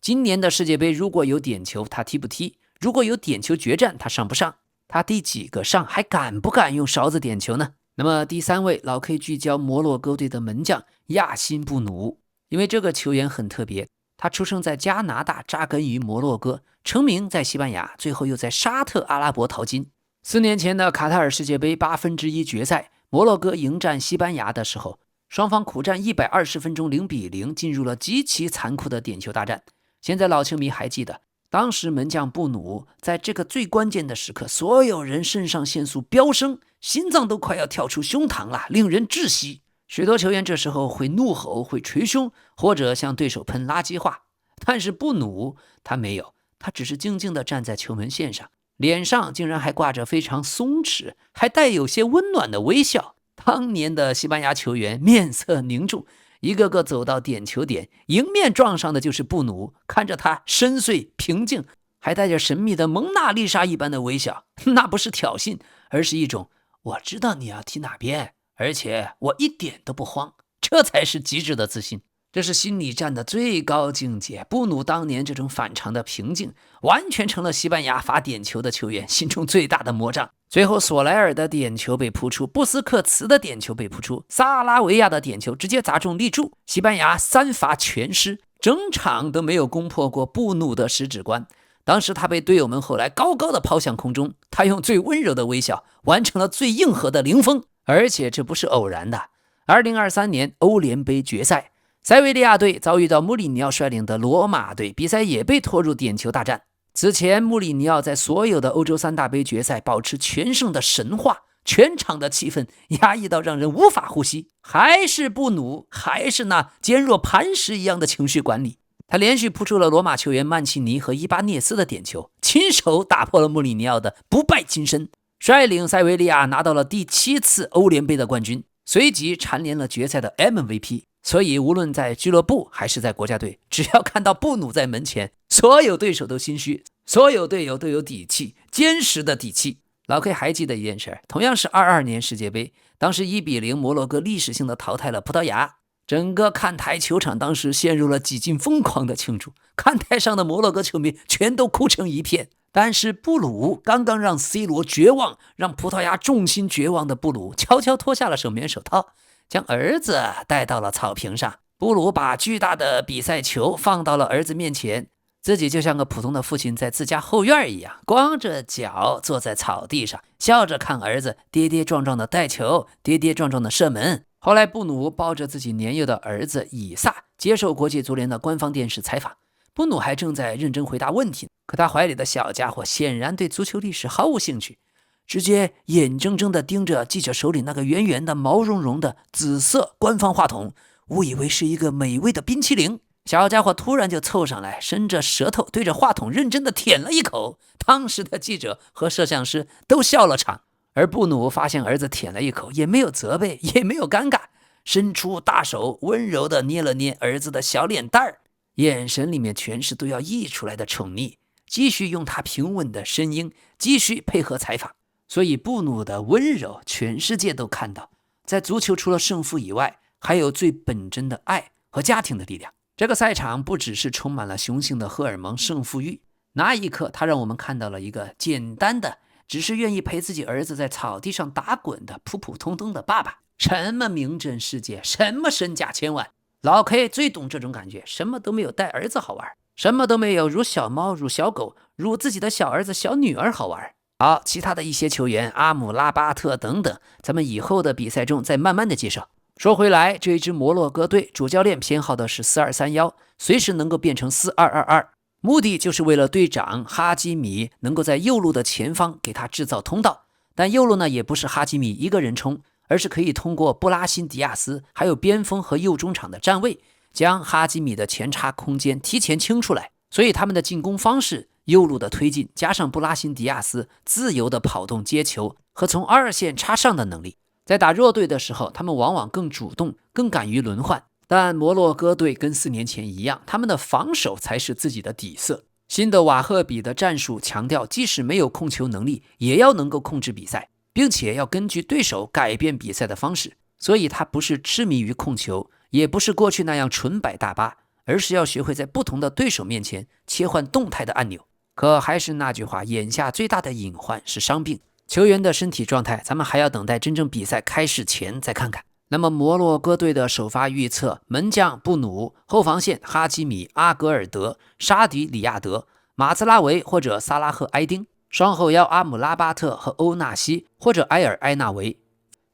今年的世界杯如果有点球，他踢不踢？如果有点球决战，他上不上？他第几个上？还敢不敢用勺子点球呢？那么第3位，老 K 聚焦摩洛哥队的门将亚辛布努，因为这个球员很特别。他出生在加拿大，扎根于摩洛哥，成名在西班牙，最后又在沙特阿拉伯淘金。4年前的卡塔尔世界杯1/8决赛，摩洛哥迎战西班牙的时候，双方苦战120分钟0-0，进入了极其残酷的点球大战。现在老球迷还记得，当时门将布努在这个最关键的时刻，所有人肾上腺素飙升，心脏都快要跳出胸膛了，令人窒息。许多球员这时候会怒吼，会捶胸，或者向对手喷垃圾话。但是布努他没有，他只是静静地站在球门线上，脸上竟然还挂着非常松弛，还带有些温暖的微笑。当年的西班牙球员面色凝重，一个个走到点球点，迎面撞上的就是布努，看着他深邃平静，还带着神秘的蒙娜丽莎一般的微笑。那不是挑衅，而是一种我知道你要踢哪边，而且我一点都不慌，这才是极致的自信。这是心理战的最高境界。布努当年这种反常的平静，完全成了西班牙罚点球的球员心中最大的魔障。最后索莱尔的点球被扑出，布斯克茨的点球被扑出，萨拉维亚的点球直接砸中立柱，西班牙3罚全失，整场都没有攻破过布努的十指关。当时他被队友们后来高高的抛向空中，他用最温柔的微笑完成了最硬核的零封。而且这不是偶然的。2023年欧联杯决赛，塞维利亚队遭遇到穆里尼奥率领的罗马队，比赛也被拖入点球大战。此前穆里尼奥在所有的欧洲3大杯决赛保持全胜的神话，全场的气氛压抑到让人无法呼吸。还是布努，还是那坚若磐石一样的情绪管理。他连续扑出了罗马球员曼奇尼和伊巴涅斯的点球，亲手打破了穆里尼奥的不败金身，率领塞维利亚拿到了第7次欧联杯的冠军，随即蝉联了决赛的 MVP。所以无论在俱乐部还是在国家队，只要看到布努在门前，所有对手都心虚，所有队友都有底气，坚实的底气。老 K 还记得一件事，同样是22年世界杯，当时1-0摩洛哥历史性的淘汰了葡萄牙，整个看台球场当时陷入了几近疯狂的庆祝，看台上的摩洛哥球迷全都哭成一片。但是布鲁刚刚让 C 罗绝望，让葡萄牙重心绝望的布鲁悄悄脱下了手棉手套，将儿子带到了草坪上。布鲁把巨大的比赛球放到了儿子面前，自己就像个普通的父亲在自家后院一样，光着脚坐在草地上，笑着看儿子跌跌撞撞的带球，跌跌撞撞的射门。后来布努抱着自己年幼的儿子以撒接受国际足联的官方电视采访，布努还正在认真回答问题，可他怀里的小家伙显然对足球历史毫无兴趣，直接眼睁睁地盯着记者手里那个圆圆的毛茸茸的紫色官方话筒，误以为是一个美味的冰淇淋。小家伙突然就凑上来，伸着舌头对着话筒认真地舔了一口，当时的记者和摄像师都笑了场。而布努发现儿子舔了一口，也没有责备，也没有尴尬，伸出大手温柔地捏了捏儿子的小脸蛋儿，眼神里面全是都要溢出来的宠溺，继续用他平稳的声音继续配合采访。所以布努的温柔全世界都看到，在足球除了胜负以外，还有最本真的爱和家庭的力量。这个赛场不只是充满了雄性的荷尔蒙胜负欲，那一刻，他让我们看到了一个简单的，只是愿意陪自己儿子在草地上打滚的普普通通的爸爸。什么名震世界，什么身价千万，老 K 最懂这种感觉。什么都没有带儿子好玩，什么都没有如小猫如小狗如自己的小儿子小女儿好玩。好，其他的一些球员阿姆拉巴特等等，咱们以后的比赛中再慢慢的介绍。说回来，这一支摩洛哥队主教练偏好的是4231，随时能够变成4222，目的就是为了队长哈基米能够在右路的前方给他制造通道。但右路呢，也不是哈基米一个人冲，而是可以通过布拉辛迪亚斯还有边锋和右中场的站位，将哈基米的前插空间提前清出来。所以他们的进攻方式，右路的推进加上布拉辛迪亚斯自由的跑动接球和从二线插上的能力，在打弱队的时候，他们往往更主动，更敢于轮换。但摩洛哥队跟4年前一样，他们的防守才是自己的底色。新的瓦赫比的战术强调，即使没有控球能力，也要能够控制比赛，并且要根据对手改变比赛的方式。所以他不是痴迷于控球，也不是过去那样纯摆大巴，而是要学会在不同的对手面前切换动态的按钮。可还是那句话，眼下最大的隐患是伤病。球员的身体状态，咱们还要等待真正比赛开始前再看看。那么摩洛哥队的首发预测，门将布努，后防线哈基米、阿格尔德、沙迪里亚德、马兹拉维或者萨拉赫埃丁，双后腰阿姆拉巴特和欧纳西或者埃尔埃纳维，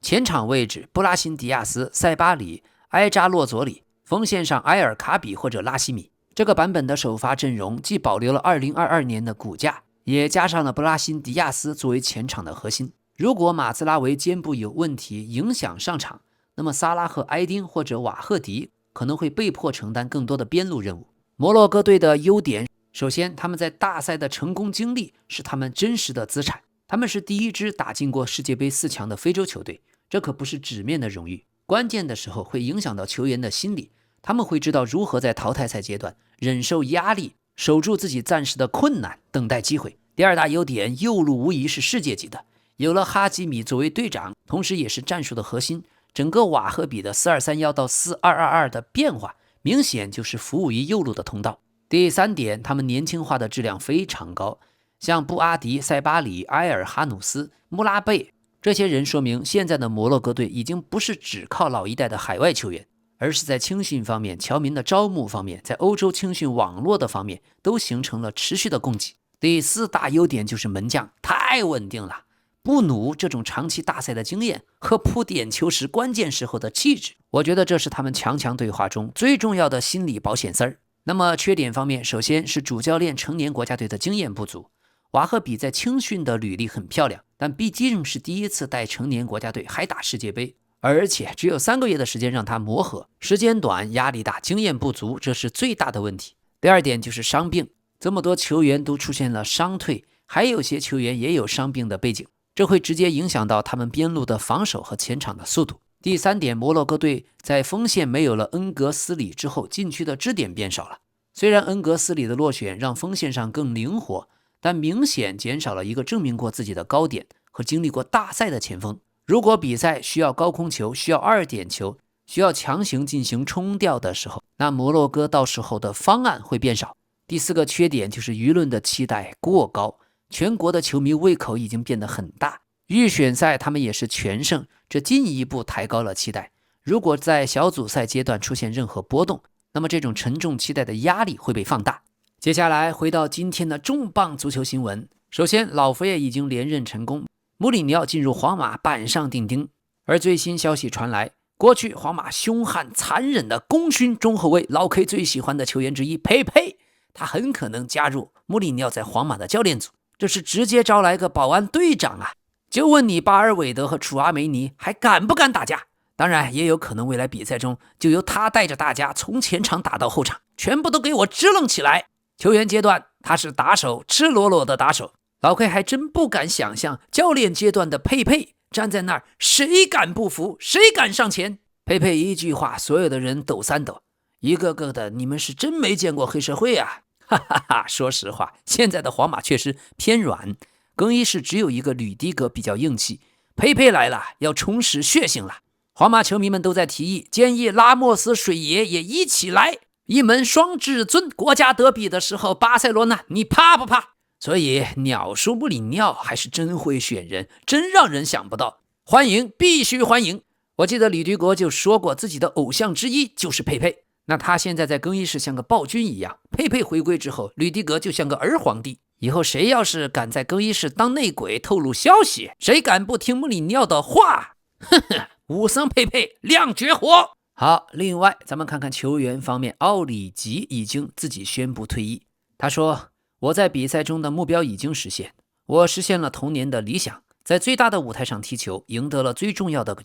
前场位置布拉辛迪亚斯、塞巴里、埃扎洛佐里，锋线上埃尔卡比或者拉西米。这个版本的首发阵容既保留了2022年的骨架，也加上了布拉辛迪亚斯作为前场的核心。如果马兹拉维肩部有问题影响上场，那么萨拉赫埃丁或者瓦赫迪可能会被迫承担更多的边路任务。摩洛哥队的优点，首先他们在大赛的成功经历是他们真实的资产，他们是第一支打进过世界杯4强的非洲球队，这可不是纸面的荣誉，关键的时候会影响到球员的心理，他们会知道如何在淘汰赛阶段忍受压力，守住自己暂时的困难，等待机会。第二大优点，右路无疑是世界级的，有了哈基米作为队长，同时也是战术的核心，整个瓦赫比的4231到4222的变化，明显就是服务于右路的通道。第三点，他们年轻化的质量非常高，像布阿迪、塞巴里、埃尔哈努斯、穆拉贝这些人，说明现在的摩洛哥队已经不是只靠老一代的海外球员，而是在青训方面、侨民的招募方面，在欧洲青训网络的方面都形成了持续的供给。第四大优点就是门将太稳定了，布努这种长期大赛的经验和扑点球时关键时候的气质，我觉得这是他们强强对话中最重要的心理保险丝儿。那么缺点方面，首先是主教练成年国家队的经验不足。瓦赫比在青训的履历很漂亮，但毕竟是第一次带成年国家队还打世界杯，而且只有3个月的时间让他磨合，时间短，压力大，经验不足，这是最大的问题。第二点就是伤病，这么多球员都出现了伤退，还有些球员也有伤病的背景，这会直接影响到他们边路的防守和前场的速度。第三点，摩洛哥队在锋线没有了恩格斯里之后，禁区的支点变少了。虽然恩格斯里的落选让锋线上更灵活，但明显减少了一个证明过自己的高点和经历过大赛的前锋。如果比赛需要高空球，需要2点球，需要强行进行冲吊的时候，那摩洛哥到时候的方案会变少。第四个缺点就是舆论的期待过高，全国的球迷胃口已经变得很大。预选赛他们也是全胜，这进一步抬高了期待。如果在小组赛阶段出现任何波动，那么这种沉重期待的压力会被放大。接下来回到今天的重磅足球新闻，首先老佛爷已经连任成功，穆里尼奥进入皇马板上钉钉。而最新消息传来，过去皇马凶悍残忍的功勋中后卫，老 K 最喜欢的球员之一佩佩，他很可能加入穆里尼奥在皇马的教练组，这是直接招来个保安队长啊！就问你巴尔韦德和楚阿梅尼还敢不敢打架？当然也有可能未来比赛中就由他带着大家从前场打到后场，全部都给我支棱起来。球员阶段他是打手，赤裸裸的打手，老 K 还真不敢想象教练阶段的佩佩站在那儿，谁敢不服，谁敢上前？佩佩一句话，所有的人抖3抖，一个个的，你们是真没见过黑社会啊！哈哈哈，说实话，现在的皇马确实偏软，更衣室只有一个吕迪格比较硬气，佩佩来了，要重拾血性了。皇马球迷们都在提议，建议拉莫斯水爷也一起来。一门双至尊，国家德比的时候，巴塞罗那你怕不怕？所以鸟叔穆里尼奥还是真会选人，真让人想不到。欢迎，必须欢迎。我记得李迪国就说过，自己的偶像之一就是佩佩。那他现在在更衣室像个暴君一样，佩佩回归之后，吕迪格就像个儿皇帝。以后谁要是敢在更衣室当内鬼透露消息，谁敢不听穆里尼奥的话，呵呵，武僧佩佩亮绝活。好，另外咱们看看球员方面，奥里吉已经自己宣布退役。他说，我在比赛中的目标已经实现，我实现了童年的理想，在最大的舞台上踢球，赢得了最重要的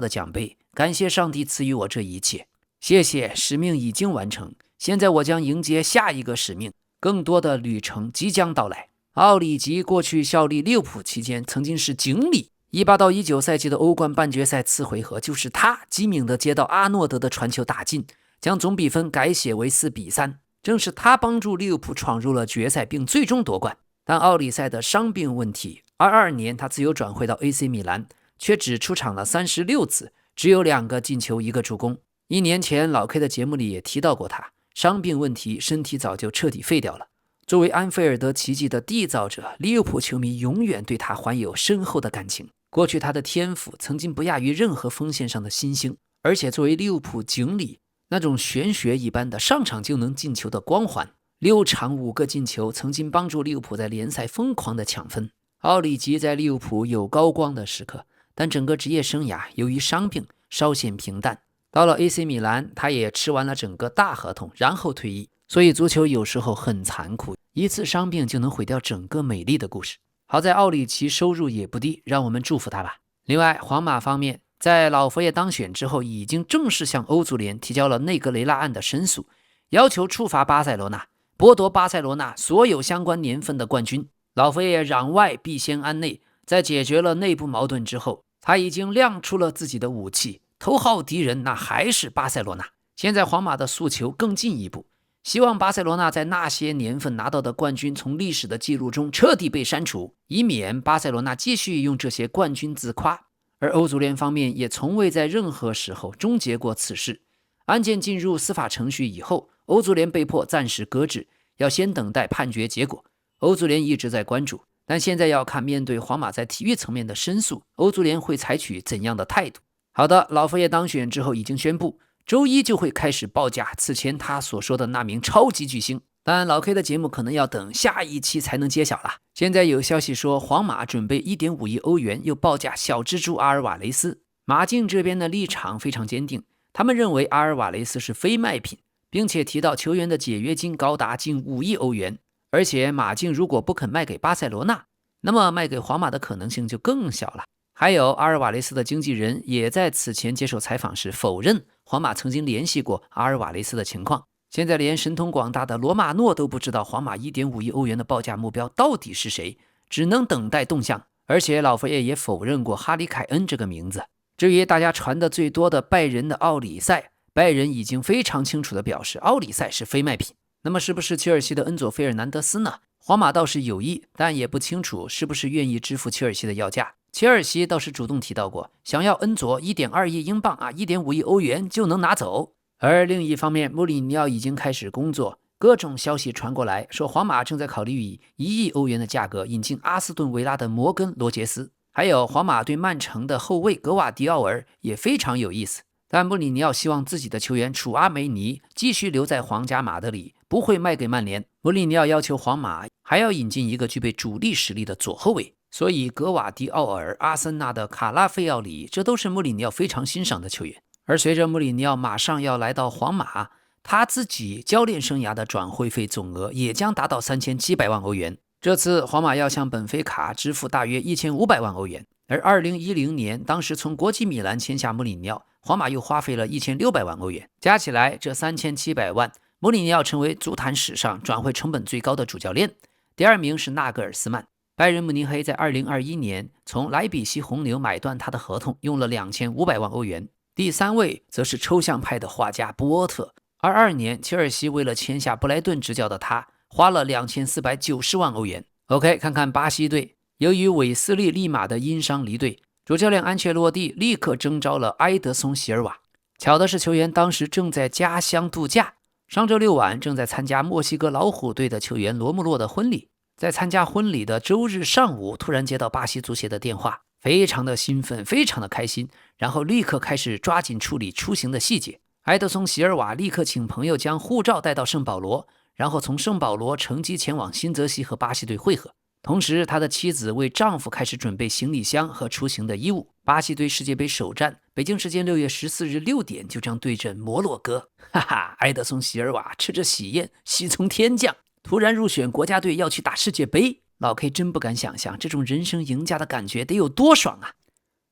奖杯，感谢上帝赐予我这一切。谢谢，使命已经完成，现在我将迎接下一个使命，更多的旅程即将到来。奥里吉过去效力利物浦期间曾经是警理，18到19赛季的欧冠半决赛次回合，就是他机敏地接到阿诺德的传球打进，将总比分改写为4比3。正是他帮助利物浦闯入了决赛，并最终夺冠。但奥里塞的伤病问题，22年他自由转会到 AC 米兰，却只出场了36次，只有2个进球1个助攻。1年前老 K 的节目里也提到过他，伤病问题，身体早就彻底废掉了。作为安菲尔德奇迹的缔造者，利物浦球迷永远对他怀有深厚的感情。过去他的天赋曾经不亚于任何锋线上的新星，而且作为利物浦经理，那种玄学一般的上场就能进球的光环，6场5个进球，曾经帮助利物浦在联赛疯狂的抢分。奥里吉在利物浦有高光的时刻，但整个职业生涯由于伤病稍显平淡。到了 AC 米兰，他也吃完了整个大合同，然后退役。所以足球有时候很残酷，一次伤病就能毁掉整个美丽的故事。好在奥里奇收入也不低，让我们祝福他吧。另外，皇马方面在老佛爷当选之后，已经正式向欧足联提交了内格雷拉案的申诉，要求处罚巴塞罗那，剥夺巴塞罗那所有相关年份的冠军。老佛爷攘外必先安内，在解决了内部矛盾之后，他已经亮出了自己的武器，头号敌人那还是巴塞罗那。现在皇马的诉求更进一步，希望巴塞罗那在那些年份拿到的冠军从历史的记录中彻底被删除，以免巴塞罗那继续用这些冠军自夸。而欧足联方面也从未在任何时候终结过此事。案件进入司法程序以后，欧足联被迫暂时搁置，要先等待判决结果。欧足联一直在关注，但现在要看面对皇马在体育层面的申诉，欧足联会采取怎样的态度。好的，老佛爷当选之后已经宣布，周一就会开始报价此前他所说的那名超级巨星，但老 K 的节目可能要等下一期才能揭晓了。现在有消息说皇马准备 1.5 亿欧元又报价小蜘蛛阿尔瓦雷斯。马竞这边的立场非常坚定，他们认为阿尔瓦雷斯是非卖品，并且提到球员的解约金高达近5亿欧元，而且马竞如果不肯卖给巴塞罗那，那么卖给皇马的可能性就更小了。还有阿尔瓦雷斯的经纪人也在此前接受采访时否认皇马曾经联系过阿尔瓦雷斯的情况。现在连神通广大的罗马诺都不知道皇马 1.5 亿欧元的报价目标到底是谁，只能等待动向。而且老佛爷也否认过哈里凯恩这个名字。至于大家传的最多的拜仁的奥里塞，拜仁已经非常清楚地表示奥里塞是非卖品。那么是不是切尔西的恩佐费尔南德斯呢？皇马倒是有意，但也不清楚是不是愿意支付切尔西的要价。切尔西倒是主动提到过，想要恩佐 1.2 亿英镑1.5亿欧元就能拿走。而另一方面，穆里尼奥已经开始工作，各种消息传过来说皇马正在考虑以1亿欧元的价格引进阿斯顿维拉的摩根罗杰斯，还有皇马对曼城的后卫格瓦迪奥尔也非常有意思。但穆里尼奥希望自己的球员楚阿梅尼继续留在皇家马德里，不会卖给曼联。穆里尼奥要求皇马还要引进一个具备主力实力的左后卫，所以格瓦迪奥尔、阿森纳的卡拉费奥里，这都是穆里尼奥非常欣赏的球员。而随着穆里尼奥马上要来到皇马，他自己教练生涯的转会费总额也将达到3700万欧元。这次皇马要向本菲卡支付大约1500万欧元，而2010年当时从国际米兰签下穆里尼奥，皇马又花费了1600万欧元，加起来这3700万，穆里尼奥成为足坛史上转会成本最高的主教练。第二名是纳格尔斯曼，拜仁慕尼黑在2021年从莱比锡红牛买断他的合同，用了2500万欧元。第三位则是抽象派的画家博沃特，22年切尔西为了签下布莱顿执教的他，花了2490万欧元。OK， 看看巴西队，由于韦斯利利马的因伤离队，主教练安切洛蒂立刻征召了埃德松席尔瓦。巧的是，球员当时正在家乡度假，上周六晚正在参加墨西哥老虎队的球员罗穆洛的婚礼。在参加婚礼的周日上午，突然接到巴西足协的电话，非常的兴奋，非常的开心，然后立刻开始抓紧处理出行的细节。埃德松·席尔瓦立刻请朋友将护照带到圣保罗，然后从圣保罗乘机前往新泽西和巴西队会合。同时，他的妻子为丈夫开始准备行李箱和出行的衣物。巴西队世界杯首战，北京时间6月14日6点就将对阵摩洛哥。哈哈，埃德松·席尔瓦吃着喜宴，喜从天降，突然入选国家队要去打世界杯。老 K 真不敢想象这种人生赢家的感觉得有多爽啊！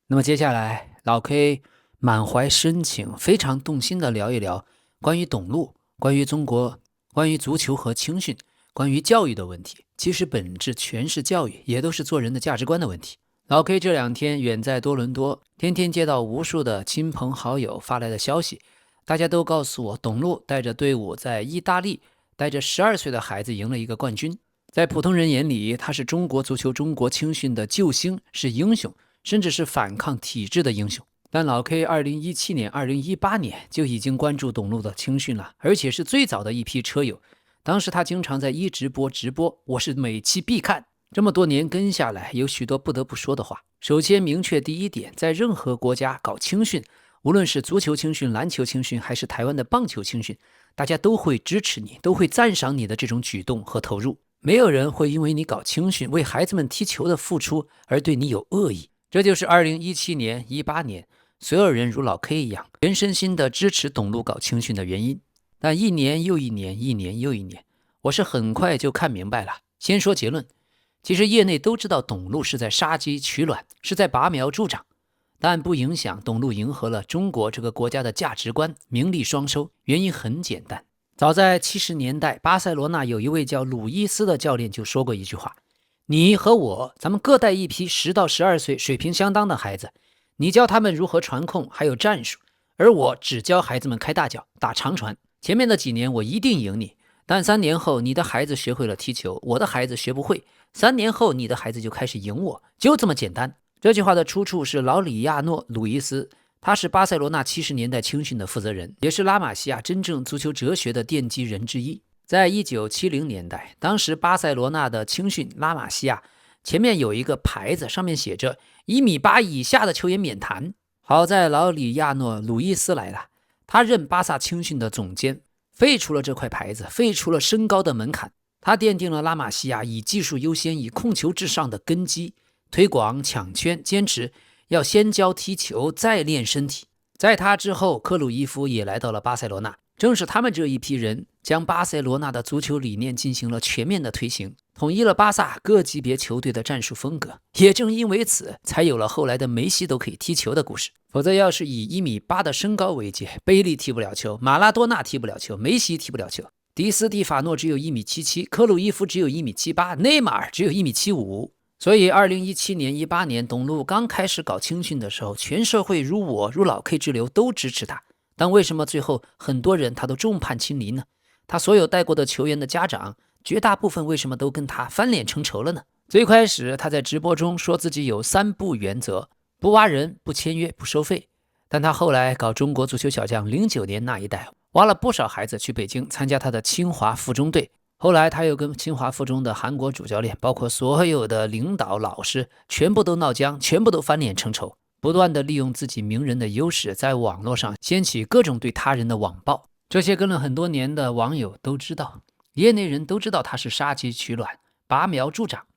那么接下来，老 K 满怀深情，非常动心地聊一聊关于董路、关于中国、关于足球和青训、关于教育的问题。其实本质全是教育，也都是做人的价值观的问题。老 K 这2天远在多伦多，天天接到无数的亲朋好友发来的消息，大家都告诉我，董路带着队伍在意大利带着12岁的孩子赢了一个冠军。在普通人眼里，他是中国足球、中国青训的救星，是英雄，甚至是反抗体制的英雄。但老 K 2017年、2018年就已经关注董路的青训了，而且是最早的一批车友。当时他经常在直播，我是每期必看。这么多年跟下来，有许多不得不说的话。首先明确第一点，在任何国家搞青训，无论是足球青训、篮球青训，还是台湾的棒球青训，大家都会支持你，都会赞赏你的这种举动和投入。没有人会因为你搞青训，为孩子们踢球的付出而对你有恶意。这就是2017年、18年所有人如老 K 一样全身心的支持董路搞青训的原因。但一年又一年，一年又一年，我是很快就看明白了。先说结论，其实业内都知道董路是在杀鸡取卵，是在拔苗助长，但不影响董路迎合了中国这个国家的价值观，名利双收。原因很简单，早在70年代，巴塞罗那有一位叫鲁伊斯的教练就说过一句话：你和我，咱们各带一批10到12岁水平相当的孩子，你教他们如何传控还有战术，而我只教孩子们开大脚打长传。前面的几年我一定赢你，但3年后你的孩子学会了踢球，我的孩子学不会，3年后你的孩子就开始赢我，就这么简单。这句话的出处是劳里亚诺·鲁伊斯，他是巴塞罗那70年代青训的负责人，也是拉玛西亚真正足球哲学的奠基人之一。在1970年代，当时巴塞罗那的青训拉玛西亚前面有一个牌子，上面写着1.8米以下的球员免谈。好在劳里亚诺·鲁伊斯来了，他任巴萨青训的总监，废除了这块牌子，废除了身高的门槛。他奠定了拉玛西亚以技术优先、以控球至上的根基，推广抢圈，坚持要先教踢球再练身体。在他之后，克鲁伊夫也来到了巴塞罗那，正是他们这一批人将巴塞罗那的足球理念进行了全面的推行，统一了巴萨各级别球队的战术风格。也正因为此，才有了后来的梅西都可以踢球的故事。否则要是以1.8米的身高为界，贝利踢不了球，马拉多纳踢不了球，梅西踢不了球，迪斯蒂法诺只有1.77米，克鲁伊夫只有1.78米，内马尔只有1.75米。所以2017年、18年董路刚开始搞青训的时候，全社会如我如老 K 之流都支持他。但为什么最后很多人他都众叛亲离呢？他所有带过的球员的家长，绝大部分为什么都跟他翻脸成仇了呢？最开始他在直播中说自己有3不原则，不挖人，不签约，不收费。但他后来搞中国足球小将09年那一代，挖了不少孩子去北京参加他的清华附中队。后来他又跟清华附中的韩国主教练，包括所有的领导老师，全部都闹僵，全部都翻脸成仇，不断的利用自己名人的优势，在网络上掀起各种对他人的网暴。这些跟了很多年的网友都知道，业内人都知道他是杀鸡取卵，拔苗助长，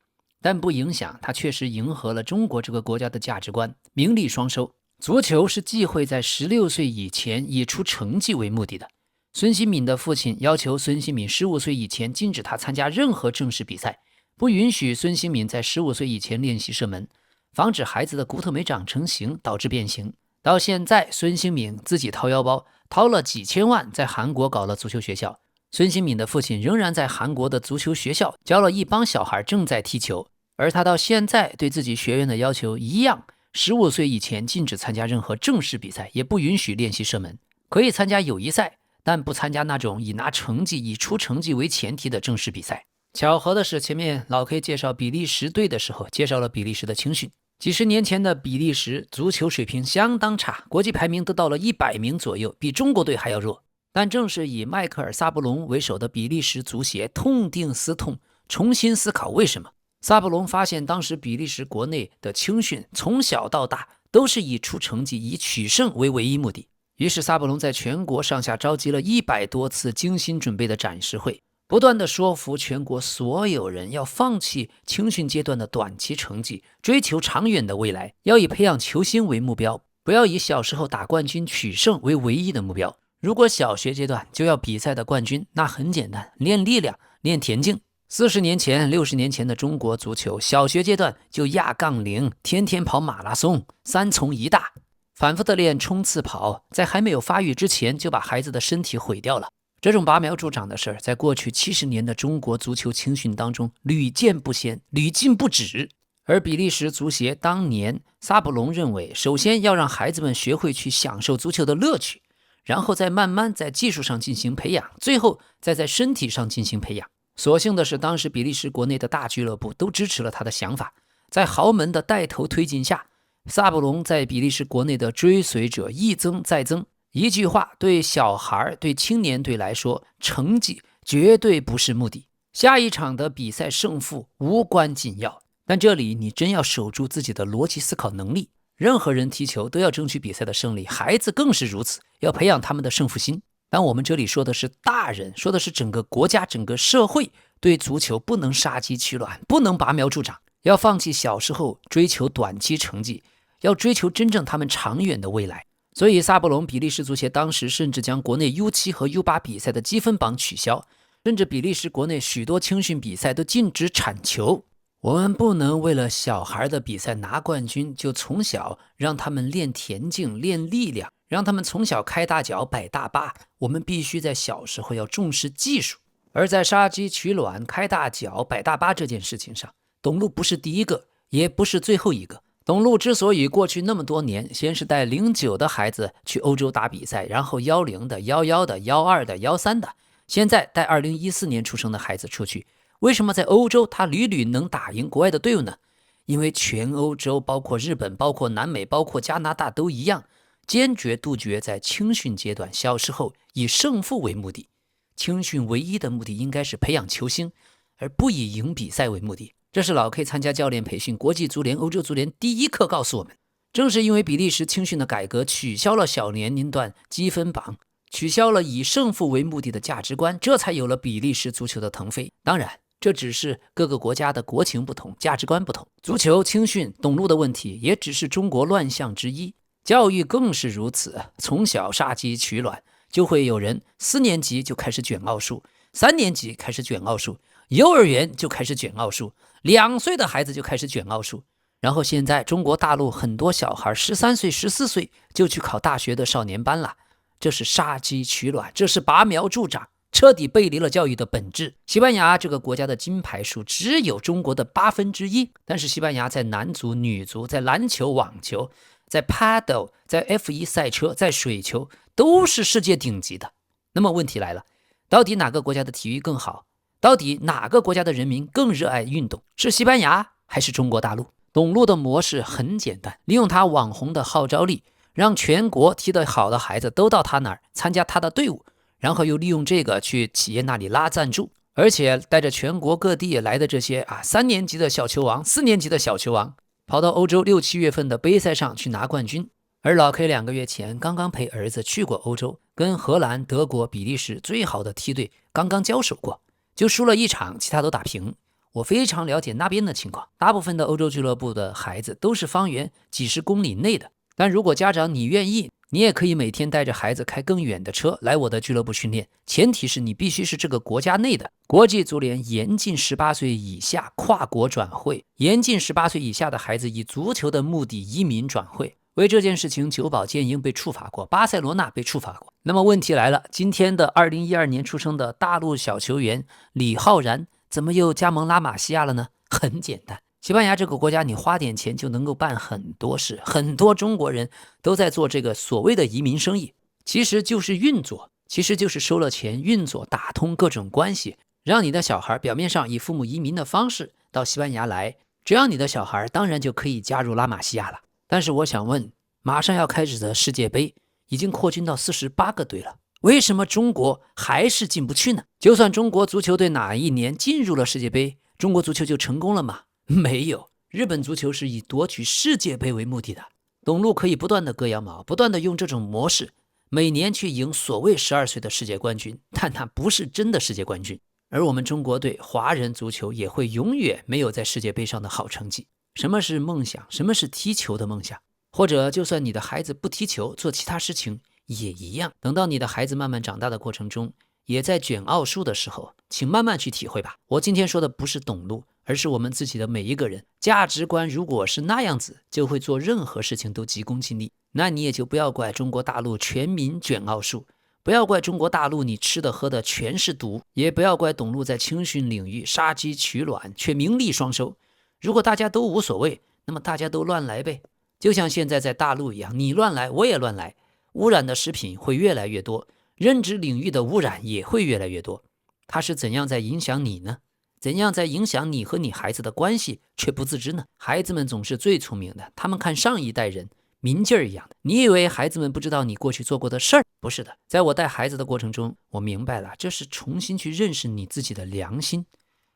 但不影响他确实迎合了中国这个国家的价值观，名利双收。足球是忌讳在16岁以前以出成绩为目的的。孙兴敏的父亲要求孙兴敏15岁以前禁止他参加任何正式比赛，不允许孙兴敏在15岁以前练习射门，防止孩子的骨头没长成型导致变形。到现在，孙兴敏自己掏腰包掏了几千万，在韩国搞了足球学校。孙兴敏的父亲仍然在韩国的足球学校教了一帮小孩正在踢球，而他到现在对自己学员的要求一样，15岁以前禁止参加任何正式比赛，也不允许练习射门，可以参加友谊赛，但不参加那种以拿成绩、以出成绩为前提的正式比赛。巧合的是，前面老 K 介绍比利时队的时候，介绍了比利时的青训。几十年前的比利时足球水平相当差，国际排名都到了100名左右，比中国队还要弱。但正是以迈克尔·萨布隆为首的比利时足协痛定思痛，重新思考为什么。萨布隆发现，当时比利时国内的青训从小到大都是以出成绩、以取胜为唯一目的。于是萨布隆在全国上下召集了100多次精心准备的展示会，不断地说服全国所有人要放弃青训阶段的短期成绩，追求长远的未来，要以培养球星为目标，不要以小时候打冠军取胜为唯一的目标。如果小学阶段就要比赛的冠军，那很简单，练力量，练田径。40年前、60年前的中国足球，小学阶段就压杠铃，天天跑马拉松，3从1大，反复的练冲刺跑，在还没有发育之前就把孩子的身体毁掉了。这种拔苗助长的事儿，在过去70年的中国足球青训当中屡见不鲜，屡禁不止。而比利时足协当年，萨布隆认为，首先要让孩子们学会去享受足球的乐趣，然后再慢慢在技术上进行培养，最后再在身体上进行培养。所幸的是，当时比利时国内的大俱乐部都支持了他的想法，在豪门的带头推进下，萨布隆在比利时国内的追随者一增再增。一句话，对小孩、对青年队来说，成绩绝对不是目的，下一场的比赛胜负无关紧要。但这里你真要守住自己的逻辑思考能力。任何人踢球都要争取比赛的胜利，孩子更是如此，要培养他们的胜负心。但我们这里说的是大人，说的是整个国家、整个社会对足球不能杀鸡取卵，不能拔苗助长，要放弃小时候追求短期成绩，要追求真正他们长远的未来。所以萨布隆比利时足协当时甚至将国内 U7 和 U8 比赛的积分榜取消，甚至比利时国内许多青训比赛都禁止铲球。我们不能为了小孩的比赛拿冠军，就从小让他们练田径、练力量，让他们从小开大脚、摆大巴。我们必须在小时候要重视技术。而在杀鸡取卵、开大脚、摆大巴这件事情上，董路不是第一个，也不是最后一个。董路之所以过去那么多年，先是带09的孩子去欧洲打比赛，然后10的、11的、12的、13的，现在带2014年出生的孩子出去。为什么在欧洲他屡屡能打赢国外的队伍呢？因为全欧洲，包括日本、包括南美、包括加拿大都一样，坚决杜绝在青训阶段小时候以胜负为目的。青训唯一的目的应该是培养球星，而不以赢比赛为目的。这是老 K 参加教练培训、国际足联、欧洲足联第一课告诉我们。正是因为比利时青训的改革，取消了小年龄段积分榜，取消了以胜负为目的的价值观，这才有了比利时足球的腾飞。当然，这只是各个国家的国情不同，价值观不同。足球、青训、董路的问题也只是中国乱象之一，教育更是如此。从小杀鸡取卵，就会有人4年级就开始卷奥数，3年级开始卷奥数，幼儿园就开始卷奥数，2岁的孩子就开始卷奥数。然后现在中国大陆很多小孩13岁、14岁就去考大学的少年班了，这是杀鸡取卵，这是拔苗助长，彻底背离了教育的本质。西班牙这个国家的金牌数只有中国的1/8，但是西班牙在男足、女足、在篮球、网球、在 paddle、在 F1 赛车、在水球都是世界顶级的。那么问题来了，到底哪个国家的体育更好？到底哪个国家的人民更热爱运动？是西班牙还是中国大陆？董路的模式很简单，利用他网红的号召力，让全国踢得好的孩子都到他那儿参加他的队伍，然后又利用这个去企业那里拉赞助，而且带着全国各地来的这些3年级的小球王、4年级的小球王，跑到欧洲6、7月份的杯赛上去拿冠军。而老 K 2个月前刚刚陪儿子去过欧洲，跟荷兰、德国、比利时最好的梯队刚刚交手过，就输了1场，其他都打平。我非常了解那边的情况，大部分的欧洲俱乐部的孩子都是方圆几十公里内的。但如果家长你愿意，你也可以每天带着孩子开更远的车来我的俱乐部训练，前提是你必须是这个国家内的。国际足联严禁18岁以下跨国转会，严禁18岁以下的孩子以足球的目的移民转会。为这件事情，久保建英被处罚过，巴塞罗那被处罚过。那么问题来了，今天的2012年出生的大陆小球员李浩然怎么又加盟拉玛西亚了呢？很简单，西班牙这个国家，你花点钱就能够办很多事，很多中国人都在做这个所谓的移民生意，其实就是运作，其实就是收了钱运作，打通各种关系，让你的小孩表面上以父母移民的方式到西班牙来，只要你的小孩，当然就可以加入拉玛西亚了。但是我想问，马上要开始的世界杯已经扩军到48个队了，为什么中国还是进不去呢？就算中国足球队哪一年进入了世界杯，中国足球就成功了吗？没有，日本足球是以夺取世界杯为目的的。董路可以不断的割羊毛，不断的用这种模式，每年去赢所谓12岁的世界冠军，但那不是真的世界冠军。而我们中国队华人足球也会永远没有在世界杯上的好成绩。什么是梦想？什么是踢球的梦想？或者就算你的孩子不踢球，做其他事情也一样。等到你的孩子慢慢长大的过程中，也在卷奥数的时候，请慢慢去体会吧。我今天说的不是董路，而是我们自己的每一个人。价值观如果是那样子，就会做任何事情都急功近利。那你也就不要怪中国大陆全民卷奥数，不要怪中国大陆你吃的喝的全是毒，也不要怪董路在青训领域杀鸡取卵却名利双收。如果大家都无所谓，那么大家都乱来呗。就像现在在大陆一样，你乱来我也乱来，污染的食品会越来越多，任职领域的污染也会越来越多。它是怎样在影响你呢？怎样在影响你和你孩子的关系却不自知呢？孩子们总是最聪明的，他们看上一代人明镜儿一样的。你以为孩子们不知道你过去做过的事儿？不是的，在我带孩子的过程中，我明白了，这是重新去认识你自己的良心。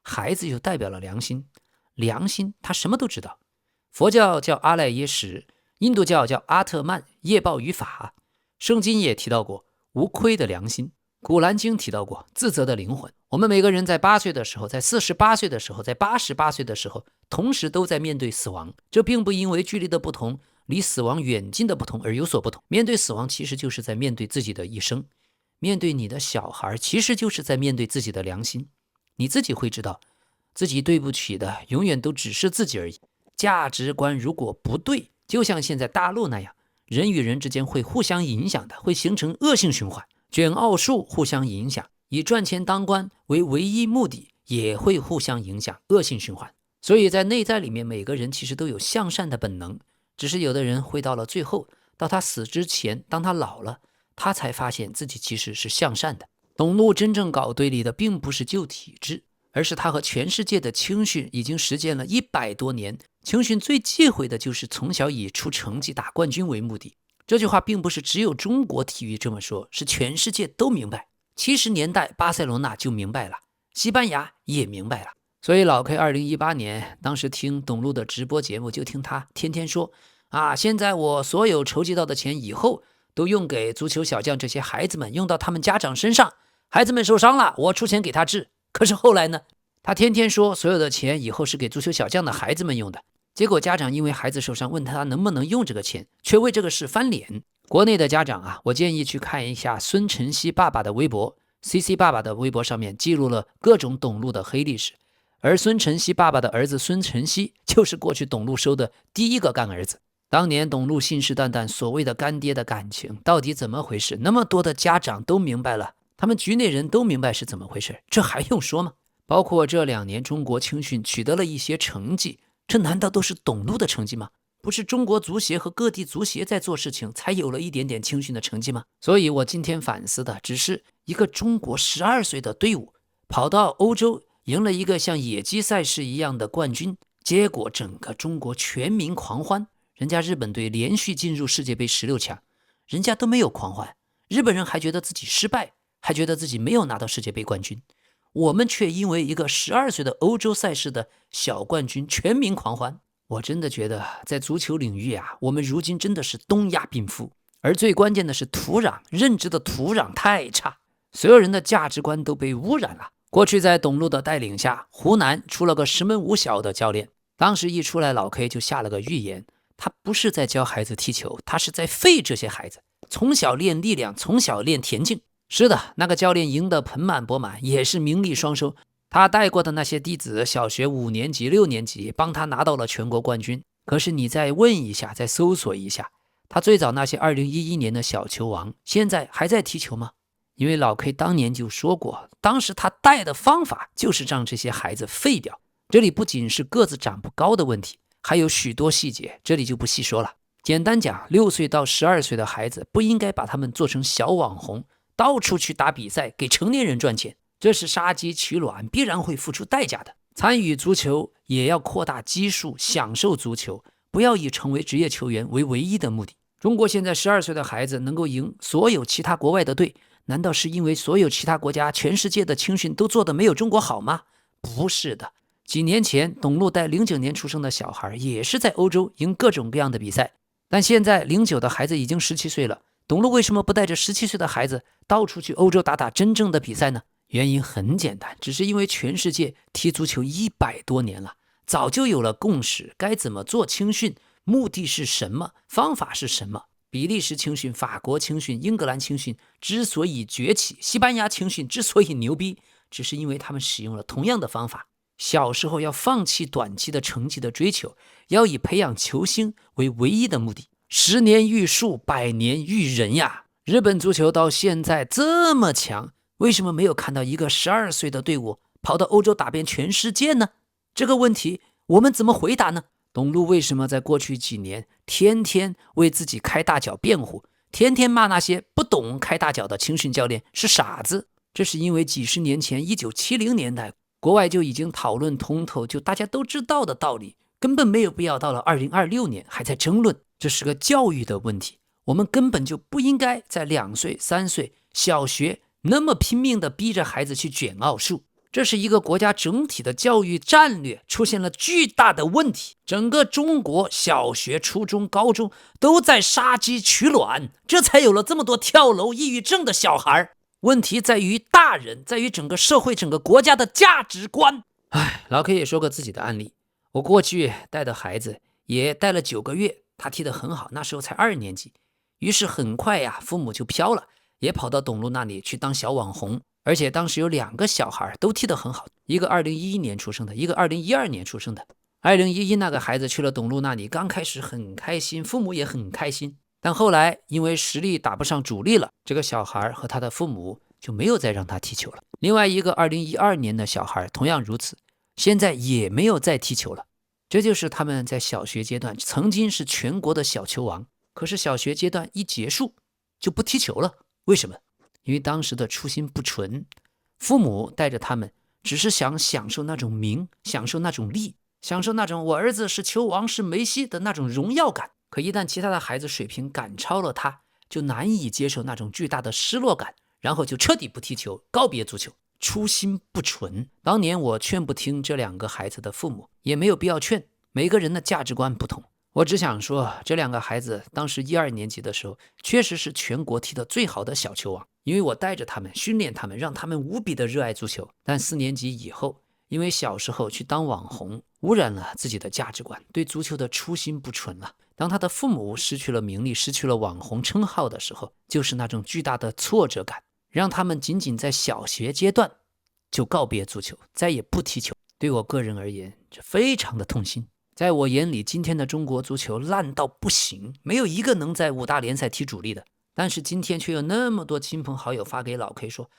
孩子就代表了良心，良心他什么都知道。佛教叫阿赖耶识，印度教叫阿特曼，业报与法。圣经也提到过无愧的良心，古兰经提到过自责的灵魂。我们每个人在8岁的时候，在48岁的时候，在88岁的时候，同时都在面对死亡。这并不因为距离的不同，离死亡远近的不同而有所不同。面对死亡其实就是在面对自己的一生，面对你的小孩其实就是在面对自己的良心。你自己会知道，自己对不起的永远都只是自己而已。价值观如果不对，就像现在大陆那样，人与人之间会互相影响的，会形成恶性循环。卷奥数互相影响，以赚钱当官为唯一目的也会互相影响，恶性循环。所以在内在里面，每个人其实都有向善的本能，只是有的人会到了最后，到他死之前，当他老了，他才发现自己其实是向善的。董路真正搞对立的并不是旧体制，而是他和全世界的青训已经实践了100多年。青训最忌讳的就是从小以出成绩打冠军为目的。这句话并不是只有中国体育这么说，是全世界都明白。70年代巴塞罗那就明白了，西班牙也明白了。所以老 K 2018年当时听董路的直播节目，就听他天天说现在我所有筹集到的钱以后都用给足球小将这些孩子们，用到他们家长身上，孩子们受伤了我出钱给他治。可是后来呢，他天天说所有的钱以后是给足球小将的孩子们用的，结果家长因为孩子受伤问他能不能用这个钱，却为这个事翻脸。国内的家长我建议去看一下孙晨曦爸爸的微博， CC 爸爸的微博上面记录了各种董路的黑历史，而孙晨曦爸爸的儿子孙晨曦就是过去董路收的第一个干儿子。当年董路信誓旦旦所谓的干爹的感情到底怎么回事，那么多的家长都明白了，他们局内人都明白是怎么回事，这还用说吗？包括这2年中国青训取得了一些成绩，这难道都是董路的成绩吗？不是中国足协和各地足协在做事情，才有了一点点青训的成绩吗？所以我今天反思的只是一个中国12岁的队伍跑到欧洲赢了一个像野鸡赛事一样的冠军，结果整个中国全民狂欢。人家日本队连续进入世界杯16强，人家都没有狂欢，日本人还觉得自己失败，还觉得自己没有拿到世界杯冠军。我们却因为一个12岁的欧洲赛事的小冠军全民狂欢。我真的觉得在足球领域我们如今真的是东亚病夫。而最关键的是土壤，认知的土壤太差，所有人的价值观都被污染了。过去在董路的带领下，湖南出了个石门五小的教练，当时一出来老 K 就下了个预言，他不是在教孩子踢球，他是在废这些孩子，从小练力量，从小练田径。是的，那个教练赢得盆满钵满，也是名利双收。他带过的那些弟子，小学5年级、6年级，帮他拿到了全国冠军。可是你再问一下，再搜索一下，他最早那些2011年的小球王，现在还在踢球吗？因为老 K 当年就说过，当时他带的方法就是让这些孩子废掉。这里不仅是个子长不高的问题，还有许多细节，这里就不细说了。简单讲，6岁到12岁的孩子不应该把他们做成小网红，到处去打比赛，给成年人赚钱，这是杀鸡取卵，必然会付出代价的。参与足球也要扩大基数，享受足球，不要以成为职业球员为唯一的目的。中国现在12岁的孩子能够赢所有其他国外的队，难道是因为所有其他国家全世界的青训都做得没有中国好吗？不是的。几年前董路带09年出生的小孩也是在欧洲赢各种各样的比赛，但现在09的孩子已经17岁了，董路为什么不带着17岁的孩子到处去欧洲打打真正的比赛呢？原因很简单，只是因为全世界踢足球100多年了，早就有了共识，该怎么做青训，目的是什么，方法是什么。比利时青训、法国青训、英格兰青训之所以崛起，西班牙青训之所以牛逼，只是因为他们使用了同样的方法。小时候要放弃短期的成绩的追求，要以培养球星为唯一的目的。10年育树，100年育人呀！日本足球到现在这么强，为什么没有看到一个12岁的队伍跑到欧洲打遍全世界呢？这个问题我们怎么回答呢？董路为什么在过去几年天天为自己开大脚辩护，天天骂那些不懂开大脚的青训教练是傻子？这是因为几十年前1970年代国外就已经讨论通透，就大家都知道的道理，根本没有必要到了2026年还在争论。这是个教育的问题，我们根本就不应该在2岁、3岁小学那么拼命地逼着孩子去卷奥数。这是一个国家整体的教育战略出现了巨大的问题，整个中国小学、初中、高中都在杀鸡取卵，这才有了这么多跳楼、抑郁症的小孩。问题在于大人，在于整个社会、整个国家的价值观。老 K 也说过自己的案例，我过去带的孩子也带了9个月，他踢得很好，那时候才2年级，于是很快呀，父母就飘了，也跑到董路那里去当小网红。而且当时有2个小孩都踢得很好，一个2011年出生的，一个2012年出生的。2011那个孩子去了董路那里，刚开始很开心，父母也很开心，但后来因为实力打不上主力了，这个小孩和他的父母就没有再让他踢球了。另外一个2012年的小孩同样如此，现在也没有再踢球了。这就是他们在小学阶段曾经是全国的小球王，可是小学阶段一结束就不踢球了。为什么？因为当时的初心不纯，父母带着他们只是想享受那种名，享受那种利，享受那种我儿子是球王是梅西的那种荣耀感。可一旦其他的孩子水平赶超了他，就难以接受那种巨大的失落感，然后就彻底不踢球，告别足球。初心不纯。当年我劝不听这2个孩子的父母，也没有必要劝，每个人的价值观不同。我只想说，这2个孩子当时1、2年级的时候，确实是全国踢得最好的小球王，因为我带着他们，训练他们，让他们无比的热爱足球。但4年级以后，因为小时候去当网红，污染了自己的价值观，对足球的初心不纯了。当他的父母失去了名利，失去了网红称号的时候，就是那种巨大的挫折感，让他们仅仅在小学阶段就告别足球，再也不踢球。对我个人而言，这非常的痛心。在我眼里，今天的中国足球烂到不行，没有一个能在5大联赛踢主力的。但是今天却有那么多亲朋好友发给老 K 说，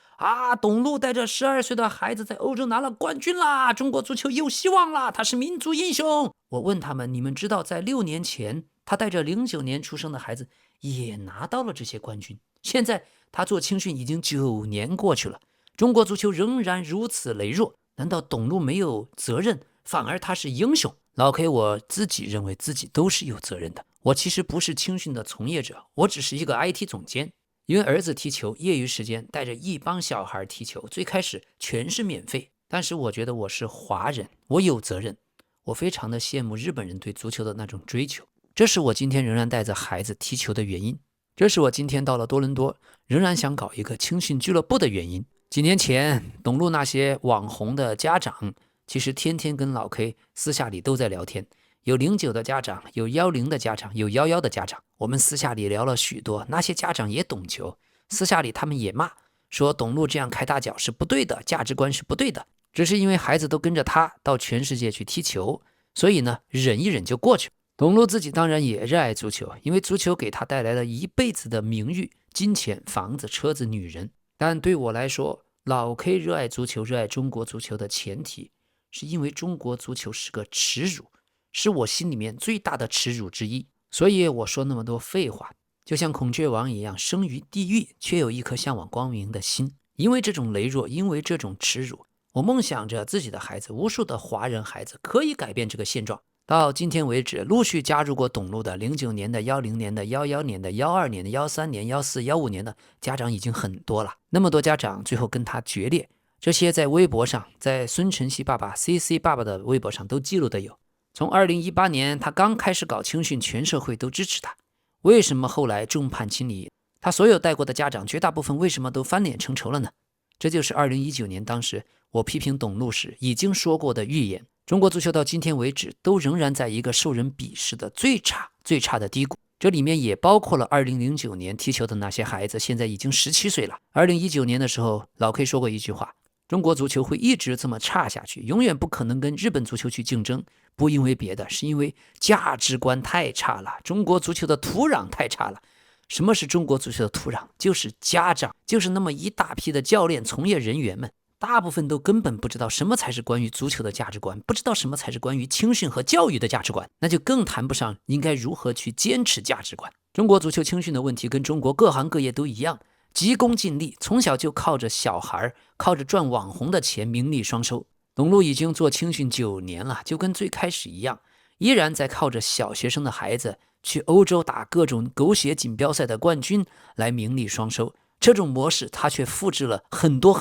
董路带着12岁的孩子在欧洲拿了冠军啦，中国足球有希望啦，他是民族英雄。我问他们，你们知道在6年前他带着09年出生的孩子也拿到了这些冠军，现在他做青训已经9年过去了，中国足球仍然如此羸弱，难道董路没有责任，反而他是英雄？老 K 我自己认为自己都是有责任的。我其实不是青训的从业者，我只是一个 IT 总监。因为儿子踢球，业余时间带着一帮小孩踢球，最开始全是免费，但是我觉得我是华人，我有责任。我非常的羡慕日本人对足球的那种追求，这是我今天仍然带着孩子踢球的原因，这是我今天到了多伦多仍然想搞一个青训俱乐部的原因。几年前董路那些网红的家长其实天天跟老 K 私下里都在聊天，有09的家长，有10的家长，有11的家长，我们私下里聊了许多，那些家长也懂球，私下里他们也骂，说董路这样开大脚是不对的，价值观是不对的，只是因为孩子都跟着他到全世界去踢球，所以呢忍一忍就过去了。董路自己当然也热爱足球，因为足球给他带来了一辈子的名誉、金钱、房子、车子、女人。但对我来说，老 K 热爱足球，热爱中国足球的前提是因为中国足球是个耻辱，是我心里面最大的耻辱之一。所以我说那么多废话，就像孔雀王一样，生于地狱却有一颗向往光明的心。因为这种羸弱，因为这种耻辱，我梦想着自己的孩子，无数的华人孩子可以改变这个现状。到今天为止，陆续加入过董路的09年的、10年的、11年的、12年的、13年、14、15年的家长已经很多了。那么多家长最后跟他决裂，这些在微博上，在孙晨曦爸爸、CC 爸爸的微博上都记录的有。从2018年他刚开始搞青训，全社会都支持他。为什么后来众叛亲离？他所有带过的家长绝大部分为什么都翻脸成仇了呢？这就是2019年当时我批评董路时已经说过的预言。中国足球到今天为止都仍然在一个受人鄙视的最差的低谷，这里面也包括了2009年踢球的那些孩子，现在已经17岁了。2019年的时候，老 K 说过一句话，中国足球会一直这么差下去，永远不可能跟日本足球去竞争，不因为别的，是因为价值观太差了，中国足球的土壤太差了。什么是中国足球的土壤？就是家长，就是那么一大批的教练从业人员们，大部分都根本不知道什么才是关于足球的价值观，不知道什么才是关于青训和教育的价值观，那就更谈不上应该如何去坚持价值观。中国足球青训的问题跟中国各行各业都一样，急功近利，从小就靠着小孩，靠着赚网红的钱，名利双收。董路已经做青训9年了，就跟最开始一样，依然在靠着小学生的孩子去欧洲打各种狗血锦标赛的冠军来名利双收。这种模式他却复制了很多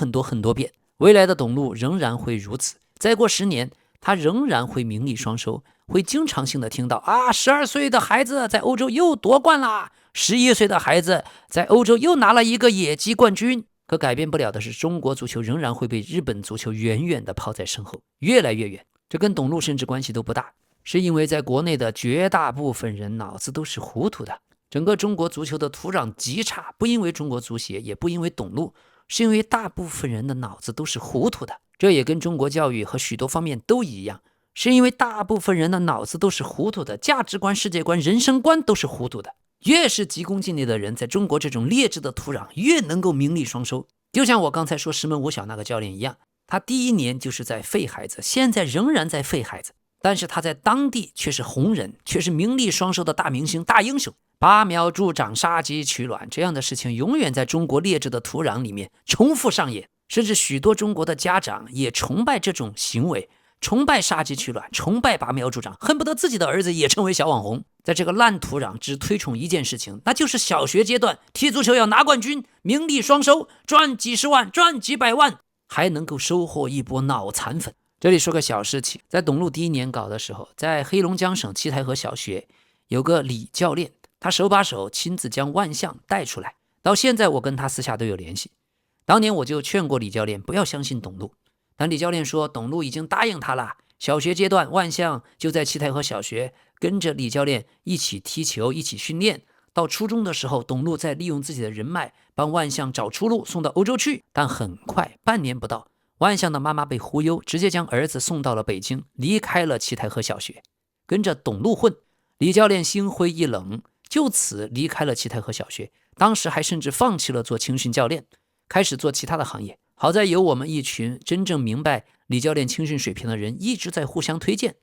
遍。未来的董路仍然会如此，再过10年他仍然会名利双收，会经常性的听到12岁的孩子在欧洲又夺冠啦，11岁的孩子在欧洲又拿了一个野鸡冠军。可改变不了的是，中国足球仍然会被日本足球远远的抛在身后，越来越远。这跟董路甚至关系都不大，是因为在国内的绝大部分人脑子都是糊涂的。整个中国足球的土壤极差，不因为中国足协，也不因为董路，是因为大部分人的脑子都是糊涂的。这也跟中国教育和许多方面都一样，是因为大部分人的脑子都是糊涂的，价值观、世界观、人生观都是糊涂的。越是急功近利的人，在中国这种劣质的土壤越能够名利双收。就像我刚才说石门五小那个教练一样，他第1年就是在废孩子，现在仍然在废孩子，但是他在当地却是红人，却是名利双收的大明星、大英雄。拔苗助长、杀鸡取卵，这样的事情永远在中国劣质的土壤里面重复上演，甚至许多中国的家长也崇拜这种行为，崇拜杀鸡取卵，崇拜拔苗助长，恨不得自己的儿子也成为小网红。在这个烂土壤只推崇一件事情，那就是小学阶段踢足球要拿冠军，名利双收，赚几十万，赚几百万，还能够收获一波脑残粉。这里说个小事情，在董路第1年搞的时候，在黑龙江省七台河小学有个李教练，他手把手亲自将万象带出来，到现在我跟他私下都有联系。当年我就劝过李教练不要相信董路，但李教练说董路已经答应他了，小学阶段万象就在七台河小学跟着李教练一起踢球，一起训练。到初中的时候，董路在利用自己的人脉帮万象找出路，送到欧洲去。但很快，半年不到，万象的妈妈被忽悠，直接将儿子送到了北京，离开了七台河小学，跟着董路混。李教练心灰意冷，就此离开了七台河小学，当时还甚至放弃了做青训教练，开始做其他的行业。好在有我们一群真正明白李教练青训水平的人一直在互相推荐，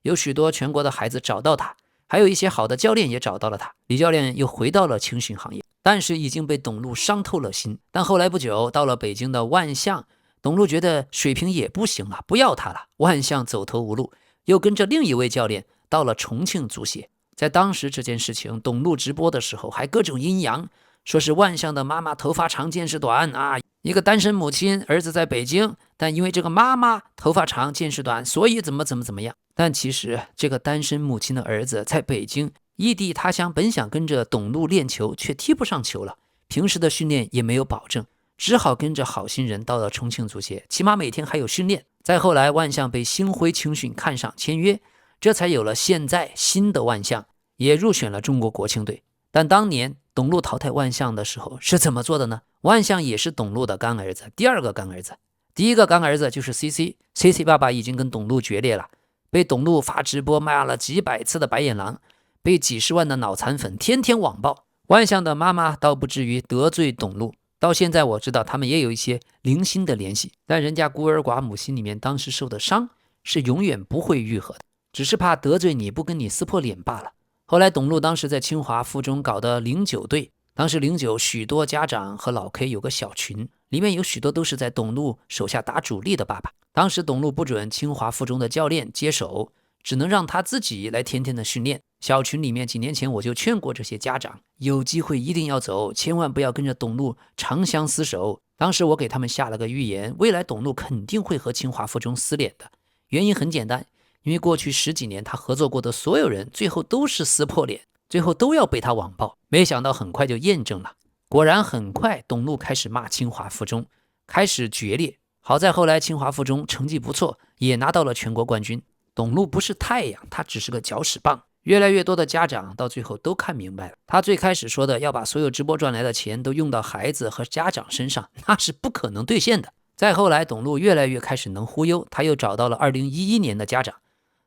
有许多全国的孩子找到他，还有一些好的教练也找到了他。李教练又回到了青训行业，但是已经被董路伤透了心。但后来不久到了北京的万象，董路觉得水平也不行了，不要他了。万象走投无路，又跟着另一位教练到了重庆足协。在当时这件事情董路直播的时候还各种阴阳，说是万象的妈妈头发长见识短啊，一个单身母亲儿子在北京，但因为这个妈妈头发长见识短，所以怎么样。但其实这个单身母亲的儿子在北京异地他乡，本想跟着董路练球，却踢不上球了，平时的训练也没有保证，只好跟着好心人到了重庆足协，起码每天还有训练。再后来万象被星辉青训看上签约，这才有了现在新的万象，也入选了中国国青队。但当年董路淘汰万象的时候是怎么做的呢？万象也是董路的干儿子，第二个干儿子。第一个干儿子就是 CC 爸爸已经跟董路决裂了，被董路发直播骂了几百次的白眼狼，被几十万的脑残粉天天网暴。万象的妈妈倒不至于得罪董路，到现在我知道他们也有一些零星的联系，但人家孤儿寡母心里面当时受的伤是永远不会愈合的，只是怕得罪你不跟你撕破脸罢了。后来董路当时在清华附中搞的09队，当时09许多家长和老 K 有个小群，里面有许多都是在董路手下打主力的爸爸。当时董路不准清华附中的教练接手，只能让他自己来天天的训练。小群里面几年前我就劝过这些家长，有机会一定要走，千万不要跟着董路长相厮守。当时我给他们下了个预言，未来董路肯定会和清华附中撕脸的。原因很简单，因为过去10几年他合作过的所有人最后都是撕破脸，最后都要被他网暴。没想到很快就验证了，果然很快董路开始骂清华附中，开始决裂。好在后来清华附中成绩不错，也拿到了全国冠军。董路不是太阳，他只是个搅屎棒。越来越多的家长到最后都看明白了，他最开始说的要把所有直播赚来的钱都用到孩子和家长身上，那是不可能兑现的。再后来董路越来越开始能忽悠，他又找到了2011年的家长，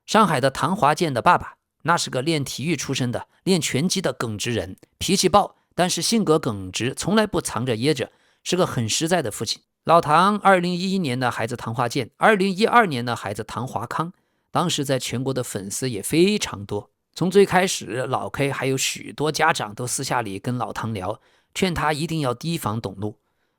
上海的唐华健的爸爸，那是个练体育出身的，练拳击的耿直人，脾气暴，但是性格耿直，从来不藏着掖着，是个很实在的父亲。老唐2011年的孩子唐华健，2012年的孩子唐华康，当时在全国的粉丝也非常多。从最开始老 K 还有许多家长都私下里跟老唐聊，劝他一定要提防董路。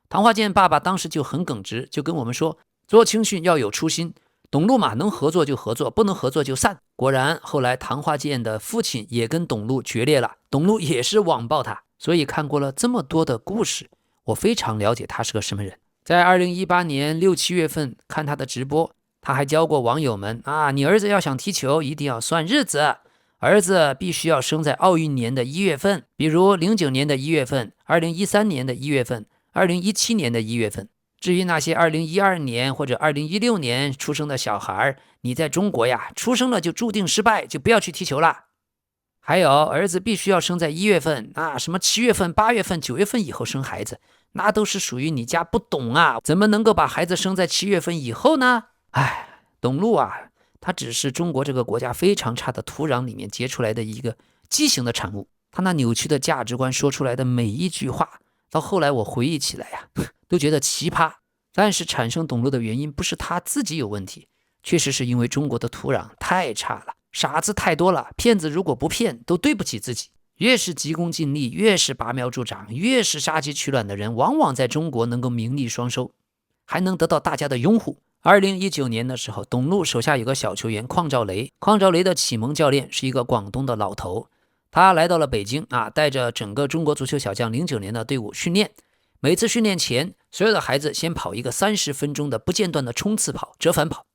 唐华健爸爸当时就很耿直，就跟我们说，做青训要有初心，董路嘛，能合作就合作，不能合作就散。果然后来唐华健的父亲也跟董路决裂了，董路也是网暴他。所以看过了这么多的故事，我非常了解他是个什么人。在2018年6、7月份看他的直播，他还教过网友们啊，你儿子要想踢球一定要算日子，儿子必须要生在奥运年的1月份，比如09年的1月份、2013年的1月份、2017年的1月份。至于那些2012年或者2016年出生的小孩，你在中国呀，出生了就注定失败，就不要去踢球了。还有儿子必须要生在1月份啊，什么7月份、8月份、9月份以后生孩子，那都是属于你家不懂啊，怎么能够把孩子生在7月份以后呢？哎，董路啊，他只是中国这个国家非常差的土壤里面结出来的一个畸形的产物。他那扭曲的价值观说出来的每一句话，到后来我回忆起来呀，都觉得奇葩。但是产生董路的原因不是他自己有问题，确实是因为中国的土壤太差了，傻子太多了，骗子如果不骗都对不起自己。越是急功近利，越是拔苗助长，越是杀鸡取卵的人，往往在中国能够名利双收，还能得到大家的拥护。2019年的时候，董路手下有个小球员邝兆雷，邝兆雷的启蒙教练是一个广东的老头，他来到了北京啊，带着整个中国足球小将09年的队伍训练。每次训练前，所有的孩子先跑一个30分钟的不间断的冲刺跑、折返跑。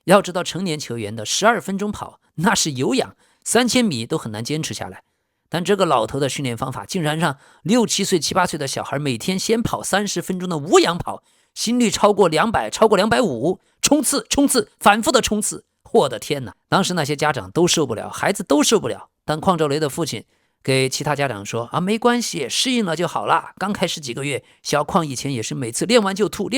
要知道成年球员的12分钟跑那是有氧，3000米都很难坚持下来。但这个老头的训练方法竟然让6、7岁、7、8岁的小孩每天先跑30分钟的无氧跑，心率超过200，超过250，冲刺，反复的冲刺。我的天哪！当时那些家长都受不了，孩子都受不了。但邝兆雷的父亲给其他家长说啊，没关系，适应了就好了。刚开始几个月，小邝以前也是每次练完就吐。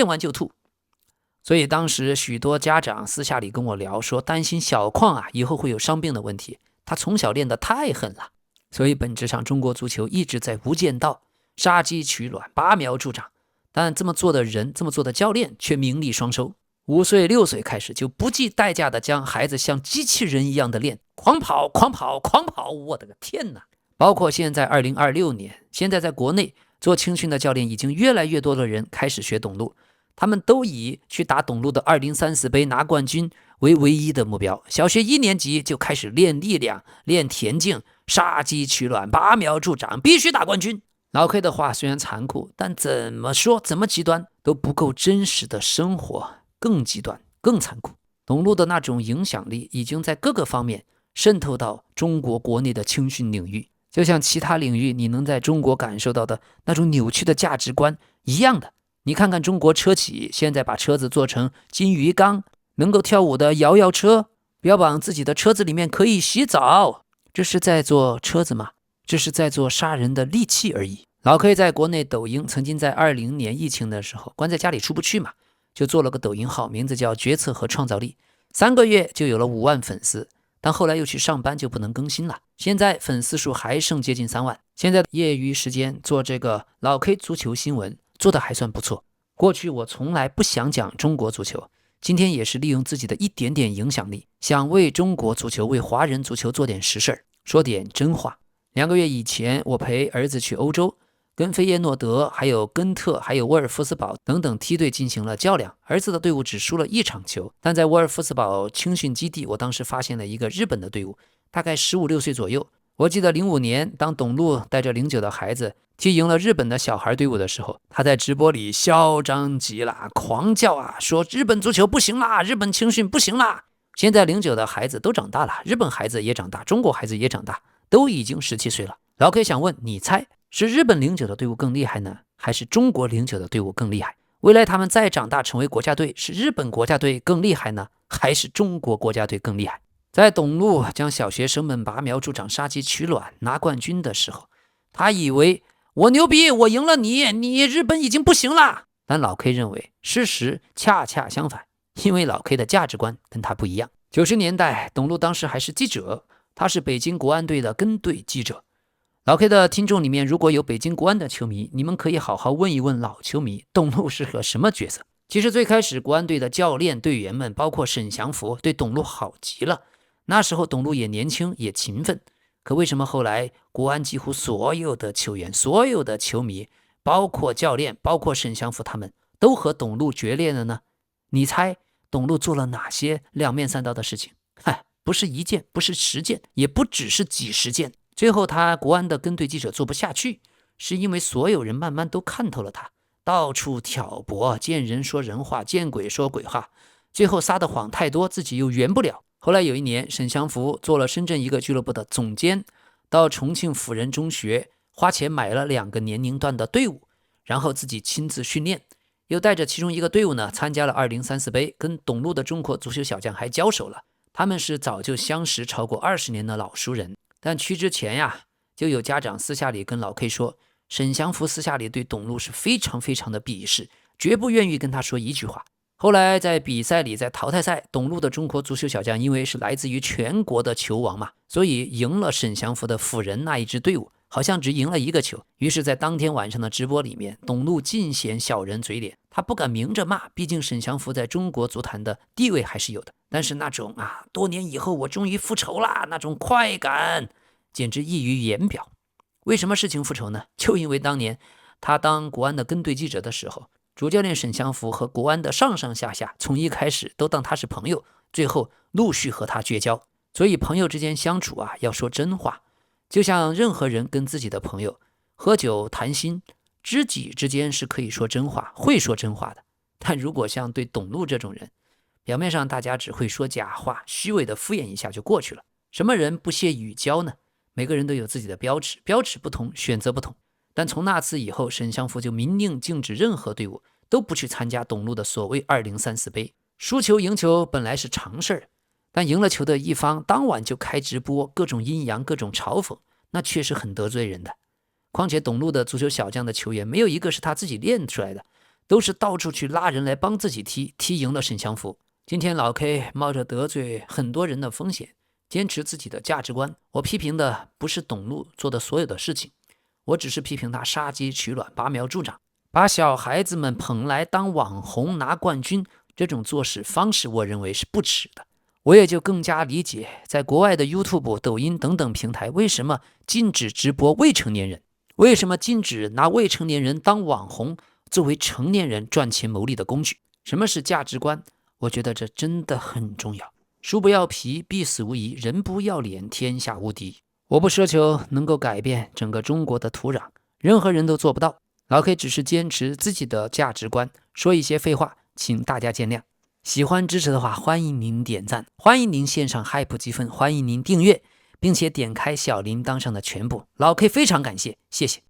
所以当时许多家长私下里跟我聊说，担心小邝啊以后会有伤病的问题，他从小练得太狠了。所以本质上中国足球一直在无间道，杀鸡取卵，拔苗助长。但这么做的人，这么做的教练却名利双收。5岁、6岁开始就不计代价的将孩子像机器人一样的练，狂跑，我的个天哪！包括现在2026年，现在在国内做青训的教练已经越来越多的人开始学董路，他们都以去打董路的2034杯拿冠军为唯一的目标。小学1年级就开始练力量、练田径，杀鸡取卵，拔苗助长，必须打冠军。老 K 的话虽然残酷，但怎么说怎么极端都不够真实的生活更极端更残酷。董路的那种影响力已经在各个方面渗透到中国国内的青训领域，就像其他领域你能在中国感受到的那种扭曲的价值观一样的。你看看中国车企现在把车子做成金鱼缸，能够跳舞的摇摇车，标榜自己的车子里面可以洗澡，这是在做车子吗？这是在做杀人的利器而已。老 K 在国内抖音曾经在20年疫情的时候关在家里出不去嘛，就做了个抖音号，名字叫决策和创造力，3个月就有了5万粉丝，但后来又去上班就不能更新了，现在粉丝数还剩接近3万。现在业余时间做这个老 K 足球新闻做得还算不错。过去我从来不想讲中国足球，今天也是利用自己的一点点影响力，想为中国足球、为华人足球做点实事，说点真话。2个月以前我陪儿子去欧洲，跟费耶诺德、还有根特、还有沃尔夫斯堡等等梯队进行了较量。儿子的队伍只输了1场球，但在沃尔夫斯堡青训基地，我当时发现了一个日本的队伍，大概15、16岁左右。我记得05年，当董路带着09的孩子踢赢了日本的小孩队伍的时候，他在直播里嚣张极了，狂叫啊，说日本足球不行啦，日本青训不行啦。现在09的孩子都长大了，日本孩子也长大，中国孩子也长大，都已经17岁了。老 K 想问你猜，是日本09的队伍更厉害呢，还是中国09的队伍更厉害？未来他们再长大成为国家队，是日本国家队更厉害呢，还是中国国家队更厉害？在董路将小学生们拔苗助长、杀鸡取卵拿冠军的时候，他以为我牛逼，我赢了你日本已经不行了。但老 K 认为事实恰恰相反，因为老 K 的价值观跟他不一样。90年代，董路当时还是记者，他是北京国安队的跟队记者。老 K 的听众里面如果有北京国安的球迷，你们可以好好问一问老球迷，董路是个什么角色？其实最开始国安队的教练队员们，包括沈祥福，对董路好极了。那时候董路也年轻也勤奋，可为什么后来国安几乎所有的球员、所有的球迷，包括教练、包括沈祥福他们，都和董路决裂了呢？你猜董路做了哪些两面三刀的事情？不是1件，不是10件，也不只是几十件。最后他国安的跟队记者做不下去，是因为所有人慢慢都看透了他，到处挑拨，见人说人话，见鬼说鬼话，最后撒的谎太多，自己又圆不了。后来有一年，沈祥福做了深圳一个俱乐部的总监，到重庆辅仁中学花钱买了2个年龄段的队伍，然后自己亲自训练，又带着其中一个队伍呢参加了2034杯，跟董路的中国足球小将还交手了。他们是早就相识超过20年的老熟人。但去之前呀，就有家长私下里跟老 K 说，沈祥福私下里对董路是非常非常的鄙视，绝不愿意跟他说一句话。后来在比赛里，在淘汰赛，董路的中国足球小将因为是来自于全国的球王嘛，所以赢了沈祥福的辅仁那一支队伍，好像只赢了1个球。于是在当天晚上的直播里面，董路尽显小人嘴脸，他不敢明着骂，毕竟沈祥福在中国足坛的地位还是有的，但是那种多年以后我终于复仇啦，那种快感简直溢于言表。为什么事情复仇呢？就因为当年他当国安的跟队记者的时候，主教练沈祥福和国安的上上下下从一开始都当他是朋友，最后陆续和他绝交。所以朋友之间相处要说真话，就像任何人跟自己的朋友喝酒谈心，知己之间是可以说真话，会说真话的。但如果像对董路这种人，表面上大家只会说假话，虚伪的敷衍一下就过去了。什么人不屑语交呢？每个人都有自己的标尺，标尺不同，选择不同。但从那次以后，沈祥福就明令禁止任何队伍都不去参加董路的所谓2034杯。输球赢球本来是常事儿，但赢了球的一方当晚就开直播，各种阴阳，各种嘲讽，那确实很得罪人的。况且董路的足球小将的球员没有一个是他自己练出来的，都是到处去拉人来帮自己踢，踢赢了沈祥福。今天老 K 冒着得罪很多人的风险，坚持自己的价值观。我批评的不是董路做的所有的事情，我只是批评他杀鸡取卵，拔苗助长，把小孩子们捧来当网红拿冠军，这种做事方式我认为是不耻的。我也就更加理解在国外的 YouTube、抖音等等平台为什么禁止直播未成年人，为什么禁止拿未成年人当网红作为成年人赚钱牟利的工具。什么是价值观？我觉得这真的很重要。树不要皮，必死无疑；人不要脸，天下无敌。我不奢求能够改变整个中国的土壤，任何人都做不到。老 K 只是坚持自己的价值观，说一些废话，请大家见谅。喜欢支持的话，欢迎您点赞，欢迎您线上 hype 积分，欢迎您订阅，并且点开小铃铛上的全部。老 K 非常感谢，谢谢。